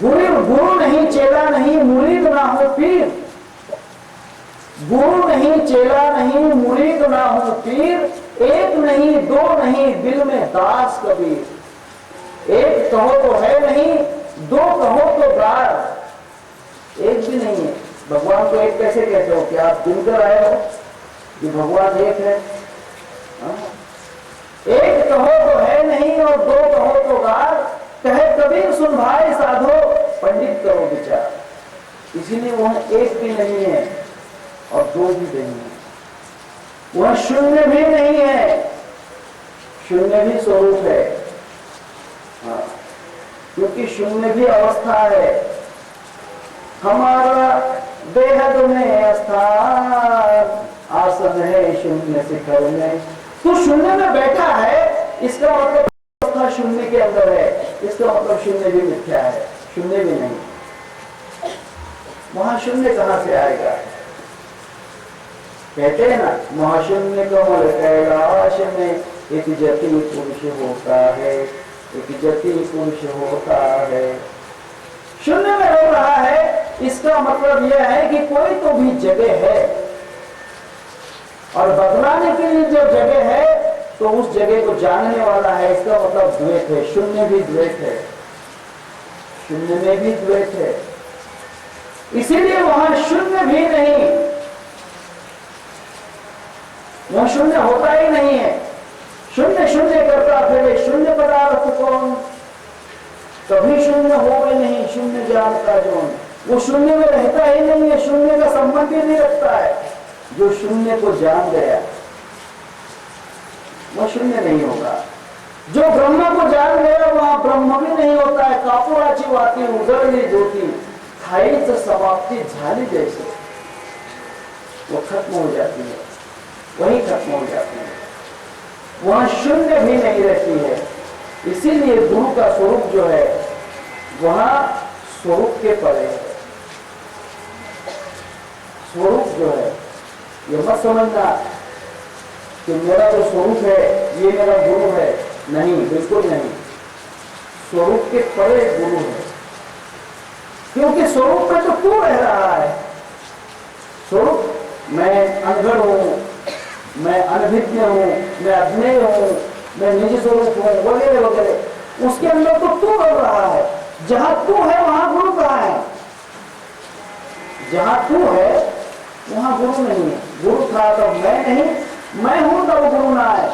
S2: गुरु नहीं, चेला नहीं, मुरीद ना हो पीर। गुरु नहीं, चेला नहीं, मुरीद ना हो पीर। एक नहीं, दो नहीं, दिल में दास कबीर। एक कहो तो है नहीं, दो कहो तो गार। एक भी नहीं है। भगवान को एक कैसे कहते हो? कि आप सुनकर आए हो कि भगवान एक है? एक कहो तो है नहीं, और दो कहो तो गार। कहे कबीर सुन भाई साधो, पंडित करो विचार। इसीलिए वह एक भी नहीं है और दो भी नहीं है। वह शून्य भी नहीं है, शून्य भी स्वरूप है। क्योंकि शून्य भी अवस्था है। हमारा बेहद में स्थान, आसन है शून्य शिखर में। तो शून्य में बैठा है, इसका मतलब अवस्था शून्य के अंदर है। इसका मतलब शून्य भी मिथ्या है, शून्य भी नहीं। वहां शून्य कहां से आएगा? कहते हैं ना, महाशून्य कमल कैलाश में एक जति पुरुष होता है, एक जति पुरुष होता है। शून्य में हो रहा है, इसका मतलब यह है कि कोई तो भी जगह है, और बदलाने के लिए जो जगह है तो उस जगह को जानने वाला है। इसका मतलब द्वैत है, शून्य भी द्वैत है, शून्य में भी द्वैत है। इसीलिए वहां शून्य भी नहीं, वहां शून्य होता ही नहीं है। शून्य शून्य करता फिर शून्य पदार्थ कौन? कभी शून्य हो गए नहीं, शून्य जानता जो वो शून्य में रहता ही नहीं है, शून्य का संबंध ही नहीं रखता है। जो शून्य को जान गया वह शून्य नहीं होगा। जो ब्रह्म को जान गया वहां ब्रह्म भी नहीं होता है। कापुराची वाती उजळली ज्योति खाईच समाप्ति झाली जैसे, वो खत्म हो जाती है, वही खत्म हो जाती है, वहां शून्य भी नहीं रहती है। इसीलिए गुरु का स्वरूप जो है वहां स्वरूप के परे है। स्वरूप जो है, ये मत समझना कि मेरा जो स्वरूप है ये मेरा गुरु है, नहीं, बिल्कुल नहीं। स्वरूप के परे गुरु है, क्योंकि स्वरूप में तो तू रह रहा है। स्वरूप, मैं अनगढ़ हूं, मैं अनभिज्ञ हूं, मैं अज्ञेय हूं, मैं निज स्वरूप हूं, वगैरह वगैरह, उसके अंदर तो तू रह रहा है। जहां तू है वहां गुरु कहां है? जहां तू है वहां गुरु नहीं है। गुरु था तब मैं नहीं, मैं हूं तब गुरु ना आए।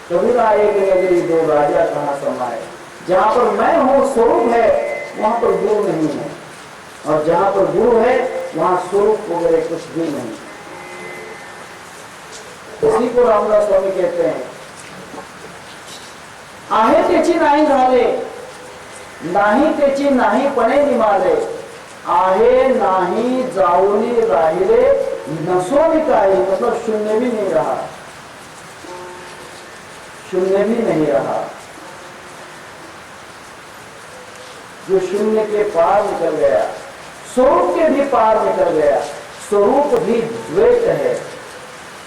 S2: कबीरा एक नगरी दो राजा कहां समाए। जहां पर मैं हूं, स्वरूप है, वहां पर गुरु नहीं है, और जहां पर गुरु है वहां स्वरूप वगैरह कुछ भी नहीं। इसी को रामदास स्वामी कहते हैं, आहे त्याची नाही झाले, नाही त्याची नाही पणे निमाले, आहे नाही जाऊनी राहिले नसोनी काही। मतलब शून्य भी नहीं रहा, शून्य भी नहीं रहा। जो शून्य के पार निकल गया, स्वरूप के भी पार निकल गया। स्वरूप भी द्वैत है,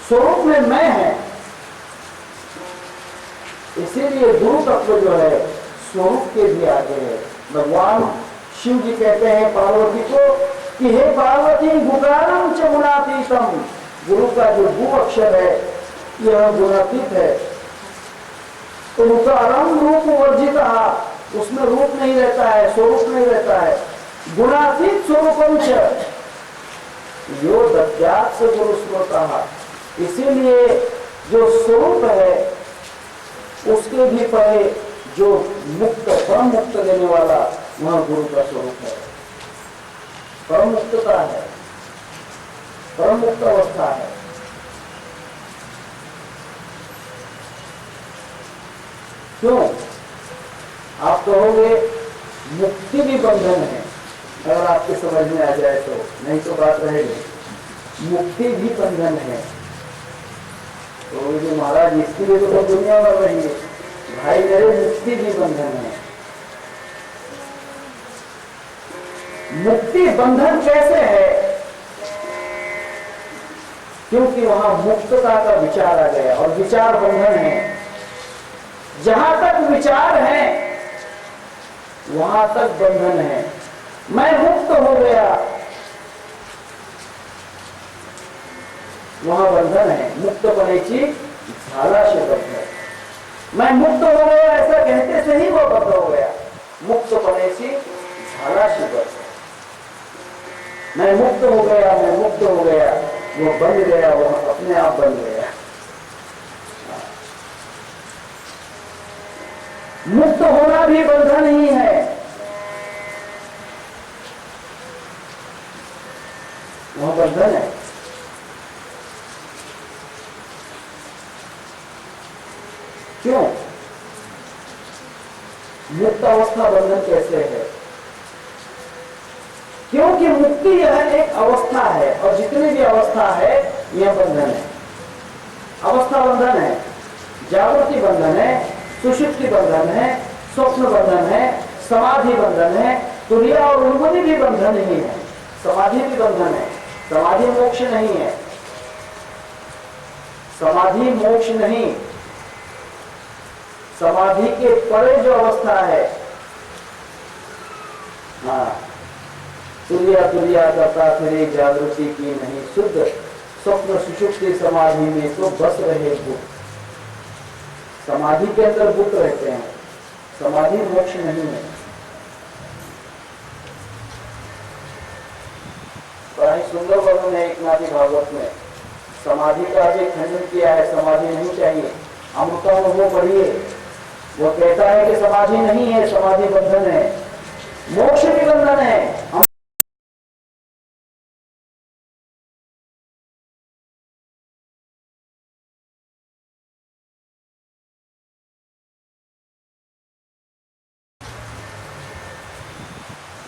S2: स्वरूप में मैं है। इसीलिए गुरु तत्व जो है स्वरूप के भी आगे है। भगवान शिव जी कहते हैं पार्वती को कि हे पार्वती गुणारम च गुणातीतम। गुरु का जो गु अक्षर है यह गुणातीत है। तो गुणारम रूप वर्जित, उसमें रूप नहीं रहता है, स्वरूप नहीं रहता है। गुणातीत स्वरूपम च यो दत्यात् स गुरु स्मृतः। इसीलिए जो स्वरूप है उसके भी परे जो मुक्त, परम मुक्त देने वाला, वह गुरु का स्वरूप है। परम मुक्तता है, परम मुक्त अवस्था है। क्यों? आप कहोगे मुक्ति भी बंधन है, अगर आपके समझ में आ जाए तो, नहीं तो बात रहेगी। मुक्ति भी बंधन है। तो ये महाराज इसके लिए तो दुनिया में रही है, भाई मेरे मुक्ति भी बंधन है। मुक्ति बंधन कैसे है? क्योंकि वहां मुक्तता का विचार आ गया, और विचार बंधन है। जहां तक विचार है वहां तक बंधन है। मैं मुक्त हो गया, वहां बंधन है। मुक्त बनेची झालाशय बंधन। मैं मुक्त हो गया ऐसा कहते से ही वो बंध हो गया। मुक्त बनेची झालाशय बंधन। मैं मुक्त हो गया, मैं मुक्त हो गया, वो बन गया, वो अपने आप बन गया। मुक्त होना भी बंधन ही है। वह बंधन है। क्यों? मुक्त अवस्था बंधन कैसे है? क्योंकि मुक्ति यह एक अवस्था है, और जितनी भी अवस्था है यह बंधन है। अवस्था बंधन है, जागृति बंधन है, सुषुप्ति बंधन है, स्वप्न बंधन है, समाधि बंधन है, तुरीय और उन्मुनि भी बंधन ही है, समाधि भी बंधन है। समाधि मोक्ष नहीं है, समाधि मोक्ष नहीं, समाधि के परे जो अवस्था है, हाँ, तुरिया करता फिर जागृति की नहीं शुद्ध, स्वप्न सुषुप्ति समाधि में तो बस रहे बुद्ध, समाधि के अंदर बुद्ध रहते हैं, समाधि मोक्ष नहीं है। बड़ा ही सुंदर वर्णन है एकनाथी भागवत में, समाधि का भी खंडन किया है, समाधि नहीं चाहिए। अमृतानुभव पढ़िए, वो कहता है कि समाधि नहीं है, समाधि बंधन है, मोक्ष भी बंधन है।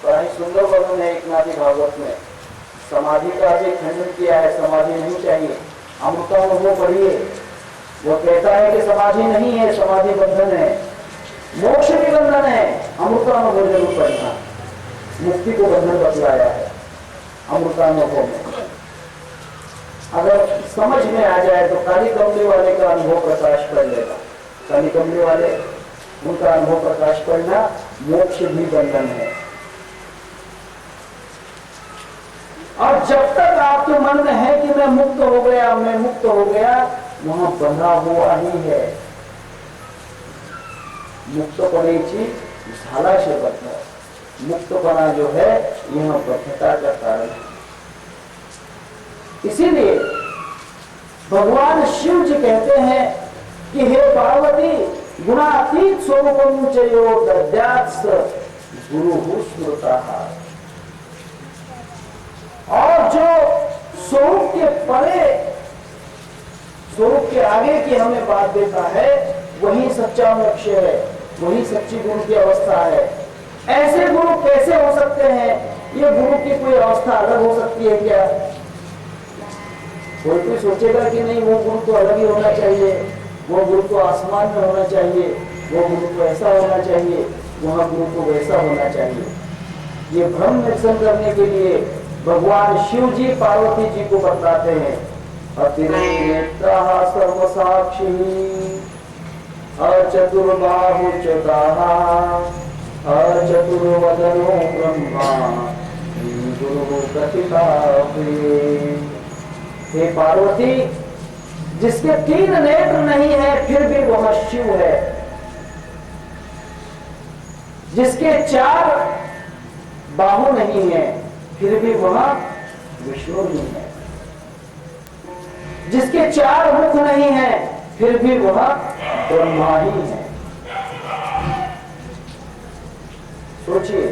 S2: बड़ा ही सुंदर वर्णन है एकनाथी भागवत में, समाधि का भी खंडन किया है, समाधि नहीं चाहिए। अमृतानुभव पढ़िए, वो कहता है कि समाधि नहीं है, समाधि बंधन है, मोक्ष भी बंधन है। अमृतानुभव जरूर पढ़ना, मुक्ति को बंधन बतलाया है अमृतानुभव में। अगर समझ में आ जाए तो काली कमली वाले का अनुभव प्रकाश कर लेगा, काली कमली वाले उनका अनुभव प्रकाश करना, मोक्ष भी बंधन है। और जब तक आपके मन में है कि मैं मुक्त हो गया, मैं मुक्त हो गया, वहां बंधा हुआ ही है। मुक्तपणेची झालाशय बद्ध, मुक्तपना जो है यह बद्धता का कारण है। इसीलिए भगवान शिव जी कहते हैं कि हे पार्वती, गुणातीत स्वरूपम चयो दद्यात् गुरु स्मृतः। और जो स्वरूप के परे, स्वरूप के आगे की हमें बात देता है, वही सच्चा मोक्ष है, वही सच्ची गुरु की अवस्था है। ऐसे गुरु कैसे हो सकते हैं? ये गुरु की कोई अवस्था अलग हो सकती है क्या? कोई सोचेगा कि नहीं, वो गुरु तो अलग ही होना चाहिए, वो गुरु तो आसमान में होना चाहिए, वो गुरु तो ऐसा होना चाहिए, वहां गुरु तो वैसा होना चाहिए। ये भ्रम निरसन करने के लिए भगवान शिव जी पार्वती जी को बतलाते हैं, अतिरेक्तः सर्वसाक्षी अचतुर्बाहुच्युतः अचतुर्वदनो ब्रह्मा गुरु प्रतिपादे। हे पार्वती, जिसके 3 नेत्र नहीं है फिर भी वह शिव है, जिसके 4 बाहु नहीं है फिर भी वह विष्णु ही है, जिसके 4 मुख नहीं है फिर भी वह ब्रह्मा ही है। सोचिए,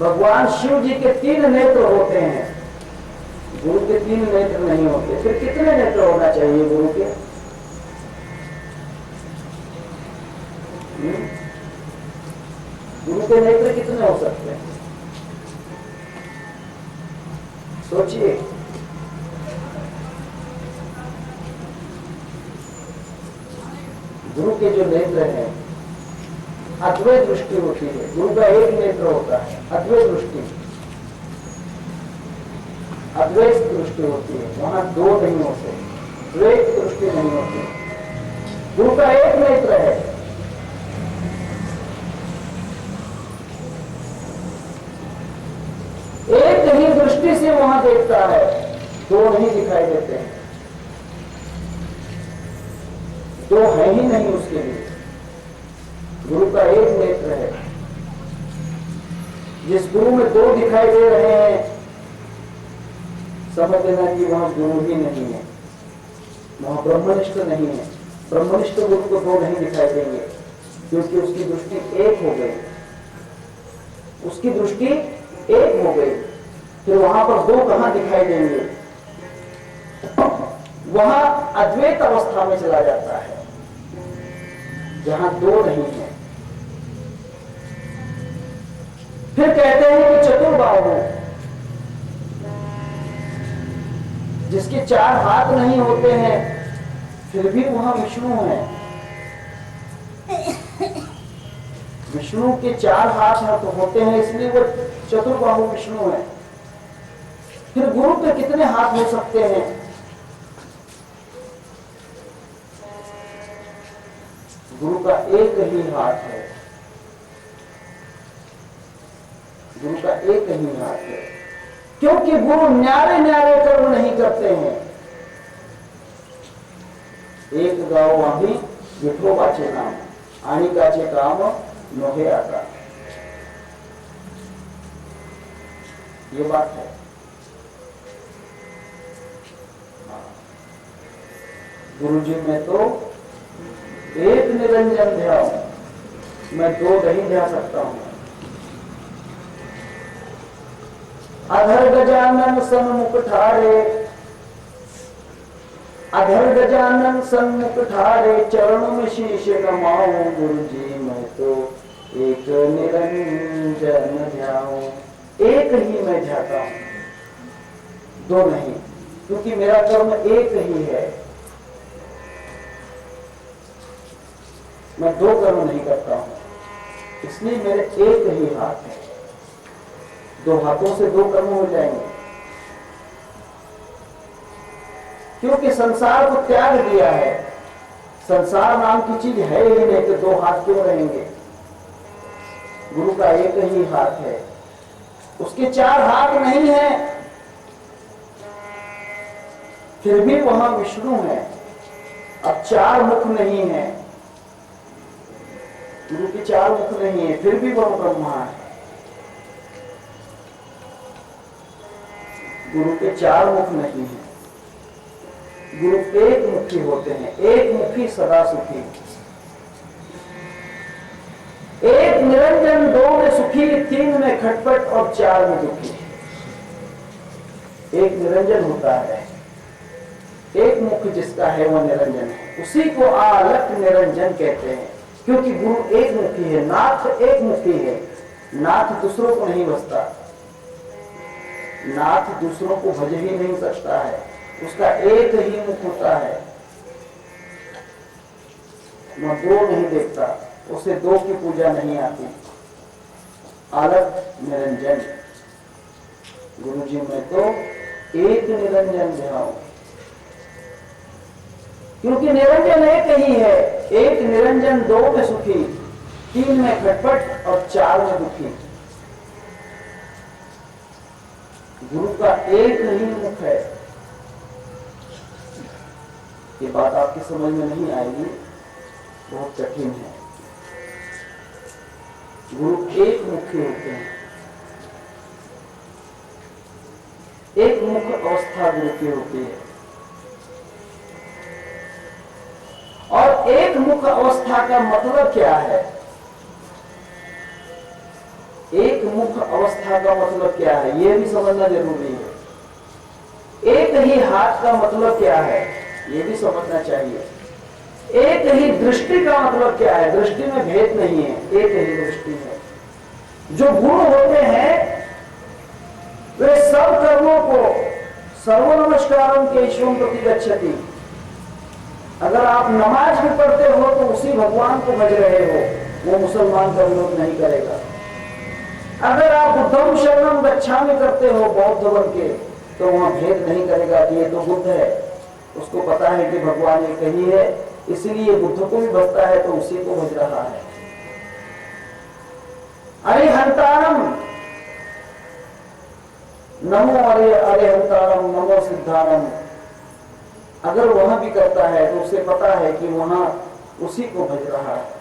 S2: भगवान शिव जी के 3 नेत्र होते हैं, गुरु के 3 नेत्र नहीं होते, फिर कितने नेत्र होना चाहिए गुरु के? गुरु के नेत्र कितने हो सकते हैं? सोचिए, गुरु के जो नेत्र हैं, अद्वैत दृष्टि होती है, गुरु का एक नेत्र होता है, अद्वैत दृष्टि, अद्वैत दृष्टि होती है, वहां 2 नहीं होते, द्वैत दृष्टि नहीं होती। गुरु का एक नेत्र है, एक ही दृष्टि से वहां देखता है, 2 नहीं दिखाई देते हैं, 2 है ही नहीं उसके लिए। गुरु का एक नेत्र है। जिस गुरु में 2 दिखाई दे रहे हैं, समझ लेना कि वहां गुरु ही नहीं है, वहां ब्रह्मनिष्ठ नहीं है। ब्रह्मनिष्ठ गुरु को 2 नहीं दिखाई देंगे, क्योंकि उसकी दृष्टि एक हो गई, उसकी दृष्टि एक हो गई। फिर वहां पर 2 कहां दिखाई देंगे? वहां अद्वैत अवस्था में चला जाता है, जहां 2 नहीं है। फिर कहते हैं कि चतुर्बाहु, जिसके 4 हाथ नहीं होते हैं फिर भी वहां विष्णु है। विष्णु के 4 हाथ तो होते हैं, इसलिए वो चतुर्बाहु विष्णु है। फिर गुरु के कितने हाथ हो सकते हैं? गुरु का एक ही हाथ है, गुरु का एक ही हाथ है, क्योंकि गुरु न्यारे न्यारे कर्म नहीं करते हैं। एक गाव आम्ही विठोबाचे नाम, आणिकाचे काम नोहे आता, ये बात है। गुरु जी मैं तो एक निरंजन ध्यान, मैं 2 नहीं ध्या सकता हूं। अधर गजानन सन्मुख ठारे, अधर गजानन सन्मुख ठारे, चरण में शीश नमाऊं। गुरु जी मैं तो एक निरंजन ध्याऊं, एक ही मैं ध्याता हूं, 2 नहीं, क्योंकि मेरा कर्म एक ही है। मैं 2 कर्म नहीं करता हूं, इसलिए मेरे एक ही हाथ है। 2 हाथों से 2 कर्म हो जाएंगे, क्योंकि संसार को त्याग दिया है। संसार नाम की चीज है ही नहीं, तो 2 हाथ क्यों रहेंगे? गुरु का एक ही हाथ है, उसके 4 हाथ नहीं है, फिर भी वहां विष्णु है। अब 4 मुख नहीं है, गुरु के 4 मुख नहीं है, फिर भी वह ब्रह्मा है। गुरु के 4 मुख नहीं है, गुरु एक मुखी होते हैं। एक मुखी सदा सुखी, एक निरंजन, 2 में सुखी, 3 में खटपट और 4 में दुखी। एक निरंजन होता है, एक मुख जिसका है वह निरंजन है, उसी को आलक निरंजन कहते हैं। क्योंकि गुरु एक मुखी है, नाथ एक मुखी है। नाथ दूसरों को नहीं भजता, नाथ दूसरों को भज ही नहीं सकता है, उसका एक ही मुख होता है। वह 2 नहीं देखता, उसे 2 की पूजा नहीं आती। अलग निरंजन, गुरु जी मैं तो एक निरंजन ध्याऊं, क्योंकि निरंजन एक ही है। एक निरंजन, 2 में सुखी, 3 में खटपट और 4 में दुखी। गुरु का एक ही मुख है। ये बात आपकी समझ में नहीं आएगी, बहुत कठिन है। गुरु एक मुखी होते हैं, एक मुख अवस्था गुरु की होती है। और एक मुख अवस्था का मतलब क्या है? एक मुख अवस्था का मतलब क्या है, यह भी समझना जरूरी है। एक ही हाथ का मतलब क्या है, यह भी समझना चाहिए। एक ही दृष्टि का मतलब क्या है, दृष्टि में भेद नहीं है, एक ही दृष्टि है। जो गुरु होते हैं वे सब कर्मों को सर्व नमस्कारम के ईश्वरम प्रति गच्छति। अगर आप नमाज भी पढ़ते हो तो उसी भगवान को भज रहे हो, वो मुसलमान का विरोध नहीं करेगा। अगर आप बुद्धम शरणम गच्छामि करते हो बौद्ध बन के, तो वहां भेद नहीं करेगा कि ये तो बुद्ध है, उसको पता है कि भगवान एक ही है, इसीलिए बुद्ध को भी भजता है तो उसी को भज रहा है। अरिहंतारम नमो अरिहंतारम नमो सिद्धारम, अगर वह भी करता है तो उसे पता है कि वहां उसी को भज रहा है।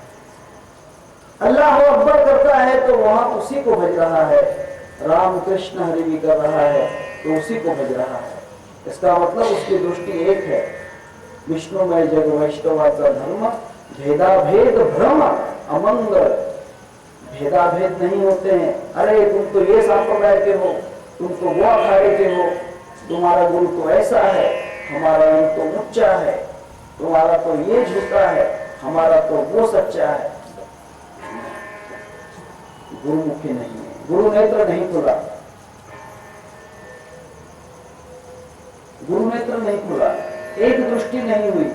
S2: अल्लाह अकबर करता है तो वहां उसी को भज रहा है। राम कृष्ण हरि भी कर रहा है तो उसी को भज रहा है। इसका मतलब उसकी दृष्टि एक है। विष्णुमय जग वैष्णवाचा धर्म, भेदाभेद भ्रम अमंगल, भेदाभेद नहीं होते हैं। अरे तुम तो ये संप्रदाय के हो, तुम तो वो अखाड़े के हो, तुम्हारा गुरु तो ऐसा है, हमारा गुरु तो ऊंचा है, तुम्हारा तो ये झूठा है, हमारा तो वो सच्चा है। गुरुमुखी नहीं है, गुरु नेत्र नहीं खुला, गुरु नेत्र नहीं खुला, एक दृष्टि नहीं हुई।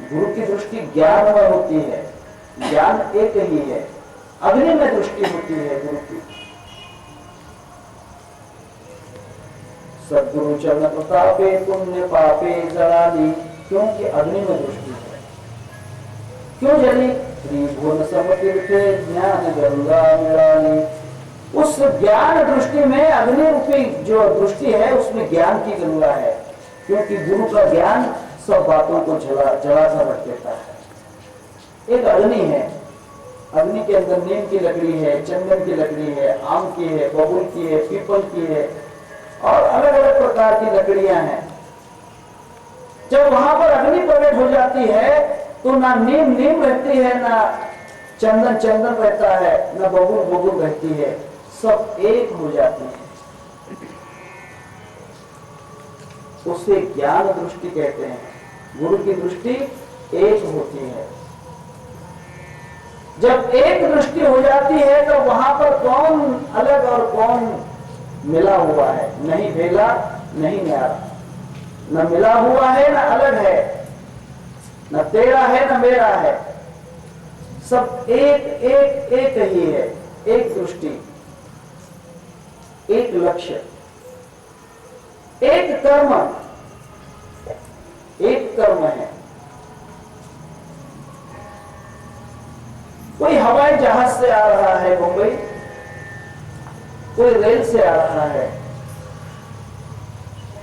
S2: गुरु की दृष्टि ज्ञानमय होती है, ज्ञान एक ही है। अग्नि में दृष्टि होती है गुरु की। सद्गुरु चरण प्रतापे पुण्य पापे जलाली, क्योंकि अग्नि में दृष्टि है। क्यों जली? त्रिभुवन समतीर्थे ज्ञान गंगा निराली। उस ज्ञान दृष्टि में अग्नि रूपी जो दृष्टि है उसमें ज्ञान की गंगा है, क्योंकि गुरु का ज्ञान सब बातों को जला कर रख देता है। एक अग्नि है, अग्नि के अंदर नीम की लकड़ी है, चंदन की लकड़ी है, आम की है, बबूल की है, पीपल की है और अलग अलग प्रकार की लकड़ियां हैं। जब वहां पर अग्नि प्रकट हो जाती है तो ना नीम नीम रहती है, ना चंदन चंदन रहता है, ना बबूल बबूल रहती है, सब एक हो जाती है। उसे ज्ञान दृष्टि कहते हैं। गुरु की दृष्टि एक होती है। जब एक दृष्टि हो जाती है तो वहां पर कौन अलग और कौन मिला हुआ है? नहीं भेला नहीं न्यारा, न मिला हुआ है न अलग है, न तेरा है न मेरा है, सब एक एक एक ही है। एक दृष्टि, एक लक्ष्य, एक कर्म, एक कर्म है। कोई हवाई जहाज से आ रहा है मुंबई, कोई रेल से आ रहा है,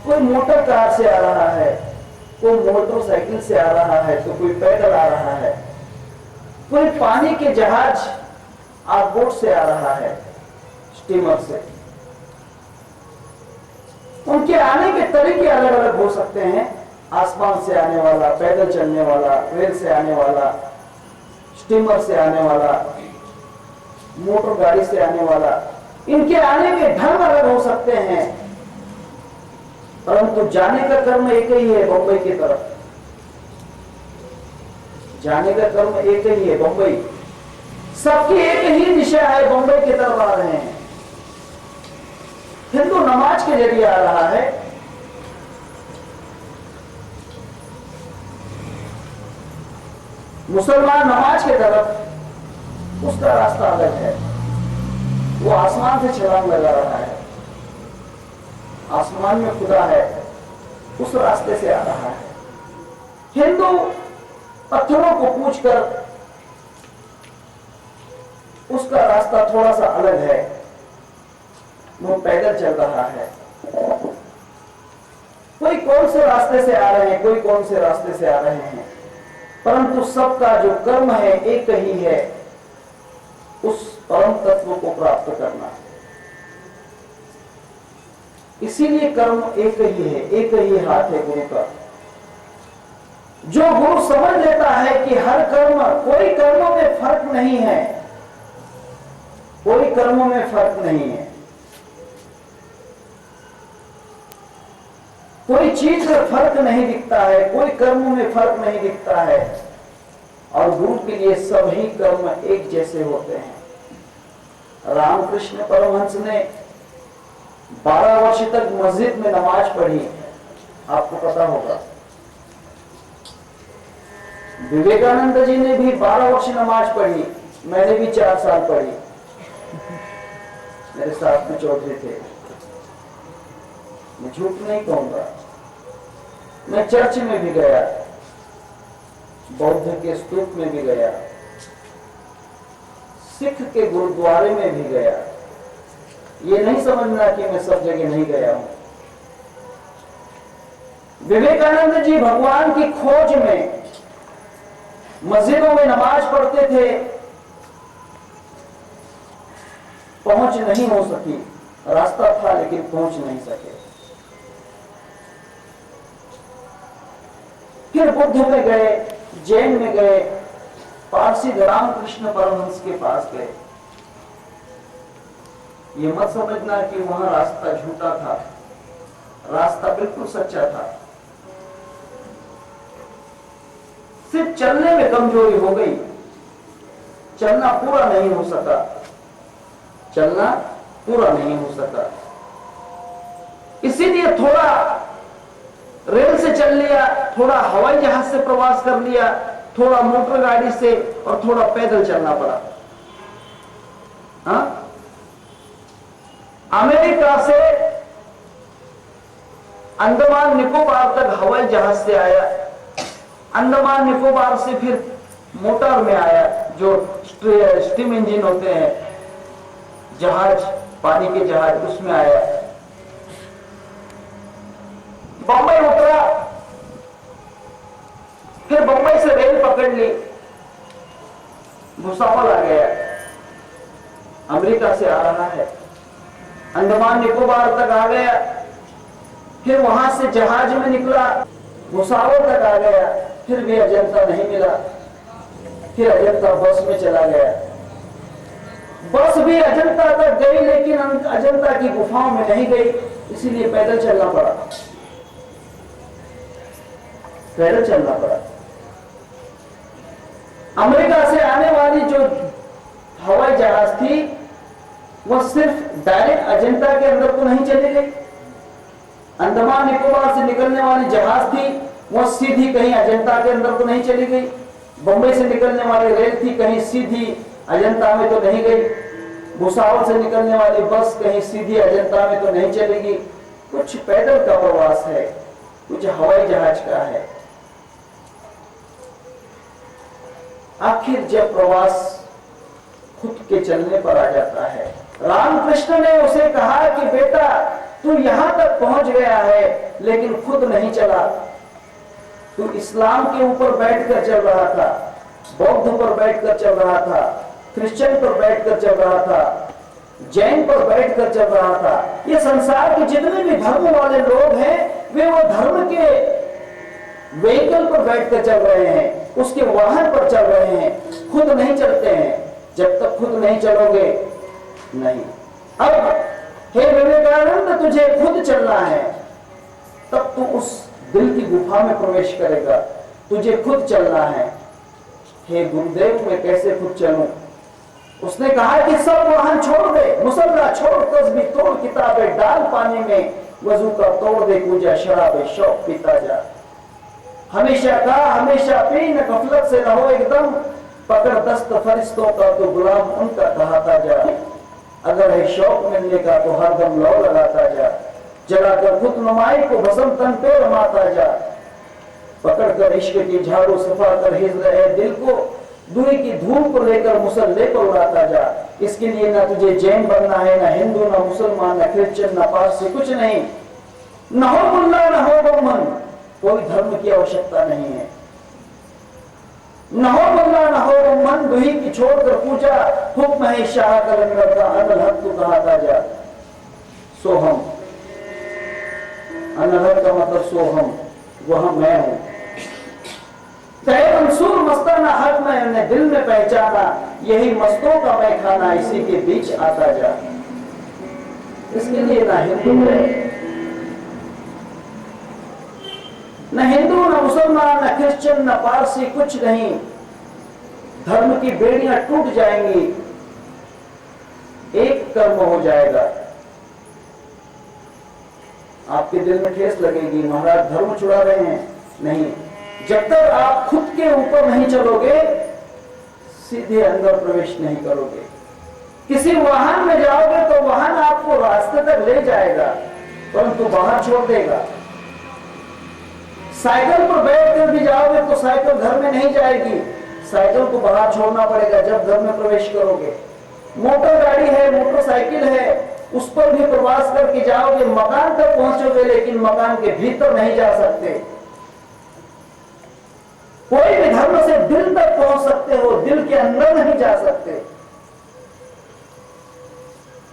S2: कोई मोटर कार से आ रहा है, कोई मोटरसाइकिल से आ रहा है, तो कोई पैदल आ रहा है, कोई पानी के जहाज बोट से आ रहा है, स्टीमर से। उनके आने के तरीके अलग अलग हो सकते हैं। आसमान से आने वाला, पैदल चलने वाला, रेल से आने वाला, स्टीमर से आने वाला, मोटर गाड़ी से आने वाला, इनके आने के ढंग अलग हो सकते हैं, परंतु जाने का कर्म एक ही है। बंबई की तरफ जाने का कर्म एक ही है। बंबई सबकी एक ही दिशा है, बंबई की तरफ आ रहे हैं। हिंदू नमाज के जरिए आ रहा है, मुसलमान नमाज की तरफ, उसका रास्ता अलग है। वो आसमान से छलांग लगा रहा है, आसमान में खुदा है, उस रास्ते से आ रहा है। हिंदू पत्थरों को पूछकर, उसका रास्ता थोड़ा सा अलग है, वो पैदल चल रहा है। कोई कौन से रास्ते से आ रहे हैं, कोई कौन से रास्ते से आ रहे हैं, परंतु सबका जो कर्म है एक ही है, उस परम तत्व को प्राप्त करना। इसीलिए कर्म एक ही है, एक ही हाथ है गुरु का। जो गुरु समझ लेता है कि हर कर्म, कोई कर्मों में फर्क नहीं है, कोई कर्मों में फर्क नहीं है, कोई चीज में फर्क नहीं दिखता है, कोई कर्मों में फर्क नहीं दिखता है, और गुरु के लिए सभी कर्म एक जैसे होते हैं। रामकृष्ण परमहंस ने 12 वर्ष तक मस्जिद में नमाज पढ़ी, आपको पता होगा। विवेकानंद जी ने भी 12 वर्ष नमाज पढ़ी, मैंने भी 4 साल पढ़ी, मेरे साथ में चौधरी थे। मैं झूठ नहीं कहूंगा, मैं चर्च में भी गया, बौद्ध के स्तूप में भी गया, सिख के गुरुद्वारे में भी गया। ये नहीं समझना कि मैं सब जगह नहीं गया हूं। विवेकानंद जी भगवान की खोज में मस्जिदों में नमाज पढ़ते थे, पहुंच नहीं हो सकी, रास्ता था लेकिन पहुंच नहीं सके। फिर बुद्ध में गए, जैन में गए, पारसी रामकृष्ण परमहंस के पास गए। ये मत समझना कि वहां रास्ता झूठा था, रास्ता बिल्कुल सच्चा था। सिर्फ चलने में कमजोरी हो गई, चलना पूरा नहीं हो सका, चलना पूरा नहीं हो सका। इसीलिए थोड़ा रेल से चल लिया, थोड़ा हवाई जहाज से प्रवास कर लिया, थोड़ा मोटर गाड़ी से, और थोड़ा पैदल चलना पड़ा। हाँ? अमेरिका से अंडमान निकोबार तक हवाई जहाज से आया, अंडमान निकोबार से फिर मोटर में आया, जो स्टीम इंजन होते हैं, जहाज, पानी के जहाज, उसमें आया। बंबई उतरा, फिर बंबई से रेल पकड़ ली, भुसावल आ गया, अमेरिका से आ रहा है, अंडमान निकोबार तक आ गया, फिर वहां से जहाज में निकला, भुसावल तक आ गया, फिर भी अजंता नहीं मिला, फिर अजंता बस में चला गया। बस भी अजंता तक गई, लेकिन अजंता की गुफाओं में नहीं गई, इसीलिए पैदल चलना पड़ा, पैदल चलना पड़ा। अमेरिका से आने वाली जो हवाई जहाज थी, वह सिर्फ डायरेक्ट अजंता के अंदर तो नहीं चली गई। अंडमान निकोबार से निकलने वाली जहाज थी, वह सीधी कहीं अजंता के अंदर तो नहीं चली गई। बंबई से निकलने वाली रेल थी, कहीं सीधी अजंता में तो नहीं गई। भुसावल से निकलने वाली बस कहीं सीधी अजंता में तो नहीं चलेगी। कुछ पैदल का प्रवास है, कुछ हवाई जहाज का है। आखिर जब प्रवास खुद के चलने पर आ जाता है, रामकृष्ण ने उसे कहा कि बेटा, तू यहां तक पहुंच गया है, लेकिन खुद नहीं चला। तू इस्लाम के ऊपर बैठकर चल रहा था, बौद्ध पर बैठकर चल रहा था, क्रिश्चियन पर बैठकर चल रहा था, जैन पर बैठकर चल रहा था। ये संसार के जितने भी धर्म वाले लोग हैं, वे वो धर्म के व्हीकल पर बैठकर चल रहे हैं, उसके वाहन पर चल रहे हैं, खुद नहीं चलते हैं। जब तक खुद नहीं चलोगे, नहीं। अब हे विवेकानंद, तुझे खुद चलना है, तब तू उस दिल की गुफा में प्रवेश करेगा। तुझे खुद चलना है। हे गुरुदेव, मैं कैसे खुद चलूं? उसने कहा कि सब वाहन छोड़ दे, मुसल्ला छोड़, तस्बीह तोड़, किताबें डाल पानी में, वजू का तोड़ दे, पूजा शराबे शौक पीता जा। हमेशा का हमेशा पी, न गफलत से रहो एकदम, पकड़ दस्त फरिश्तों का तो गुलाम उनका कहता जा। अगर है शौक मिलने का तो हरदम लौ लगाता जा, जलाकर खुद नुमाई को भस्म तन पे रमाता जा। पकड़ कर इश्क की झाड़ू, सफा कर हिज्र है दिल को, दूरी की धूल को लेकर मुसल्ले को उड़ाता जा। इसके लिए ना तुझे जैन बनना है, ना हिंदू, ना मुसलमान, ना क्रिश्चियन, ना पारसी, कुछ नहीं। न हो मुल्ला, न हो बम्मन, कोई धर्म की आवश्यकता नहीं है। न हो मुल्ला, न हो बम्मन, दुही की छोड़कर पूजा, हुक्म है शाह कलंदर का, अनल हक तू कहाता जा। सोहम, अनल हक का मतलब सोहम, वह मैं हूं। मंसूर मस्ताना हक मैंने दिल में पहचाना, यही मस्तों का मैं खाना, इसी के बीच आता जा। इसके लिए ना हिंदू है, न हिंदू, न मुसलमान, न क्रिश्चियन, न पारसी, कुछ नहीं। धर्म की बेड़ियां टूट जाएंगी, एक कर्म हो जाएगा। आपके दिल में ठेस लगेगी, महाराज धर्म छुड़ा रहे हैं। नहीं, जब तक आप खुद के ऊपर नहीं चलोगे, सीधे अंदर प्रवेश नहीं करोगे। किसी वाहन में जाओगे तो वाहन आपको रास्ते तक ले जाएगा, परंतु बाहर छोड़ देगा। साइकिल पर बैठ कर भी जाओगे तो साइकिल घर में नहीं जाएगी, साइकिल को बाहर छोड़ना पड़ेगा जब घर में प्रवेश करोगे। मोटर गाड़ी है, मोटरसाइकिल है, उस पर भी प्रवास करके जाओगे, मकान तक पहुंचोगे, लेकिन मकान के भीतर नहीं जा सकते। कोई भी धर्म से दिल तक पहुंच सकते हो, दिल के अंदर नहीं जा सकते।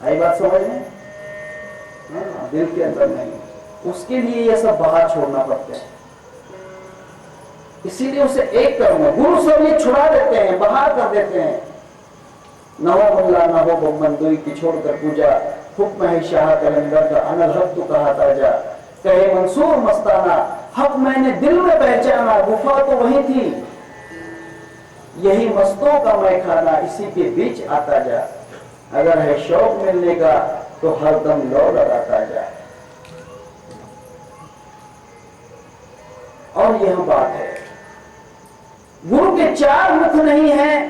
S2: आई बात समझ में? दिल के अंदर नहीं, उसके लिए यह सब बाहर छोड़ना पड़ता है। इसीलिए उसे एक कर्म, गुरु सब ये छुड़ा देते हैं, बाहर कर देते हैं। न हो मुल्ला, न हो बम्मन, दुई की छोड़कर पूजा, हुक्म है शाह कलंदर का, अनल हक तू कहाता जा। कहे मंसूर मस्ताना, हक मैंने दिल में पहचाना, गुफा तो वही थी, यही मस्तों का मैं खाना, इसी के बीच आता जा। अगर है शौक मिलने का तो हरदम लौ लगाता जा। और यह बात है, गुरु के 4 मुख नहीं है,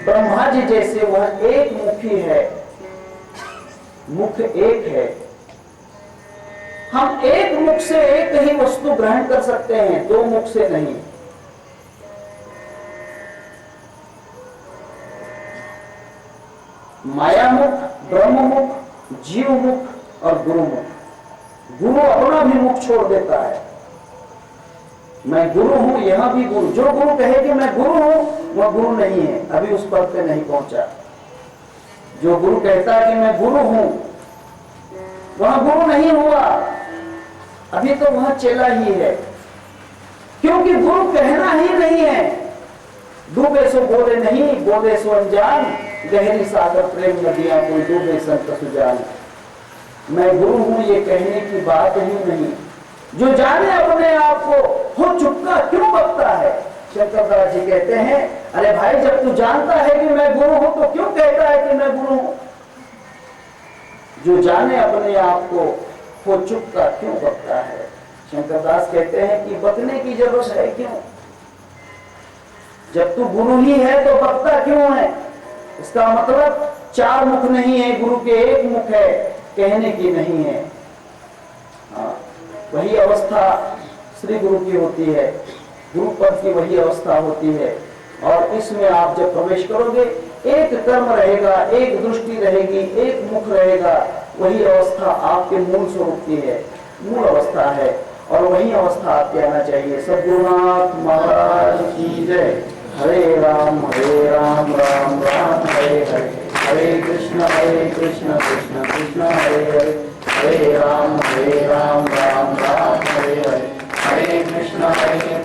S2: ब्रह्मा जी जैसे वह एक मुखी है, मुख एक है। हम एक मुख से एक ही वस्तु ग्रहण कर सकते हैं, 2 मुख से नहीं। माया मुख, ब्रह्म मुख, जीव मुख और गुरु मुख। गुरु अपना भी मुख छोड़ देता है, मैं गुरु हूं, यहां भी गुरु। जो गुरु कहे कि मैं गुरु हूं, वह गुरु नहीं है, अभी उस पद पे नहीं पहुंचा। जो गुरु कहता है कि मैं गुरु हूं, वह गुरु नहीं हुआ, अभी तो वह चेला ही है। क्योंकि गुरु कहना ही नहीं है। डूबे सो बोले नहीं, बोले सो अनजान, गहरी सागर प्रेम नदियां कोई डूबे संत सुजान। मैं गुरु हूं ये कहने की बात ही नहीं। जो जाने अपने आप को हो चुका क्यों बकता है। शंकरदास जी कहते हैं, अरे भाई जब तू जानता है कि मैं गुरु हूं तो क्यों कहता है कि मैं गुरु हूं। जो जाने अपने आप को हो चुका क्यों बकता है। शंकरदास कहते हैं कि बकने की जरूरत है क्यों। जब तू गुरु ही है तो बकता क्यों है। इसका मतलब 4 मुख नहीं है, गुरु के 1 मुख है, कहने की नहीं है। हाँ, वही अवस्था श्री गुरु की होती है, गुरु पद की वही अवस्था होती है। और इसमें आप जब प्रवेश करोगे, एक कर्म रहेगा, एक दृष्टि रहेगी, एक मुख रहेगा। वही अवस्था आपके मूल स्वरूप की है, मूल अवस्था है, और वही अवस्था आपके आना चाहिए। सद्गुरुनाथ महाराज की जय। हरे राम राम राम हरे हरे, हरे कृष्ण कृष्ण कृष्ण हरे हरे, हरे राम राम राम हरे हरे, हरे कृष्ण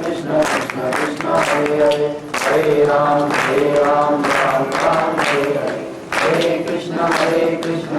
S2: कृष्ण कृष्ण हरे हरे, हरे राम राम राम हरे हरे, हरे कृष्ण कृष्ण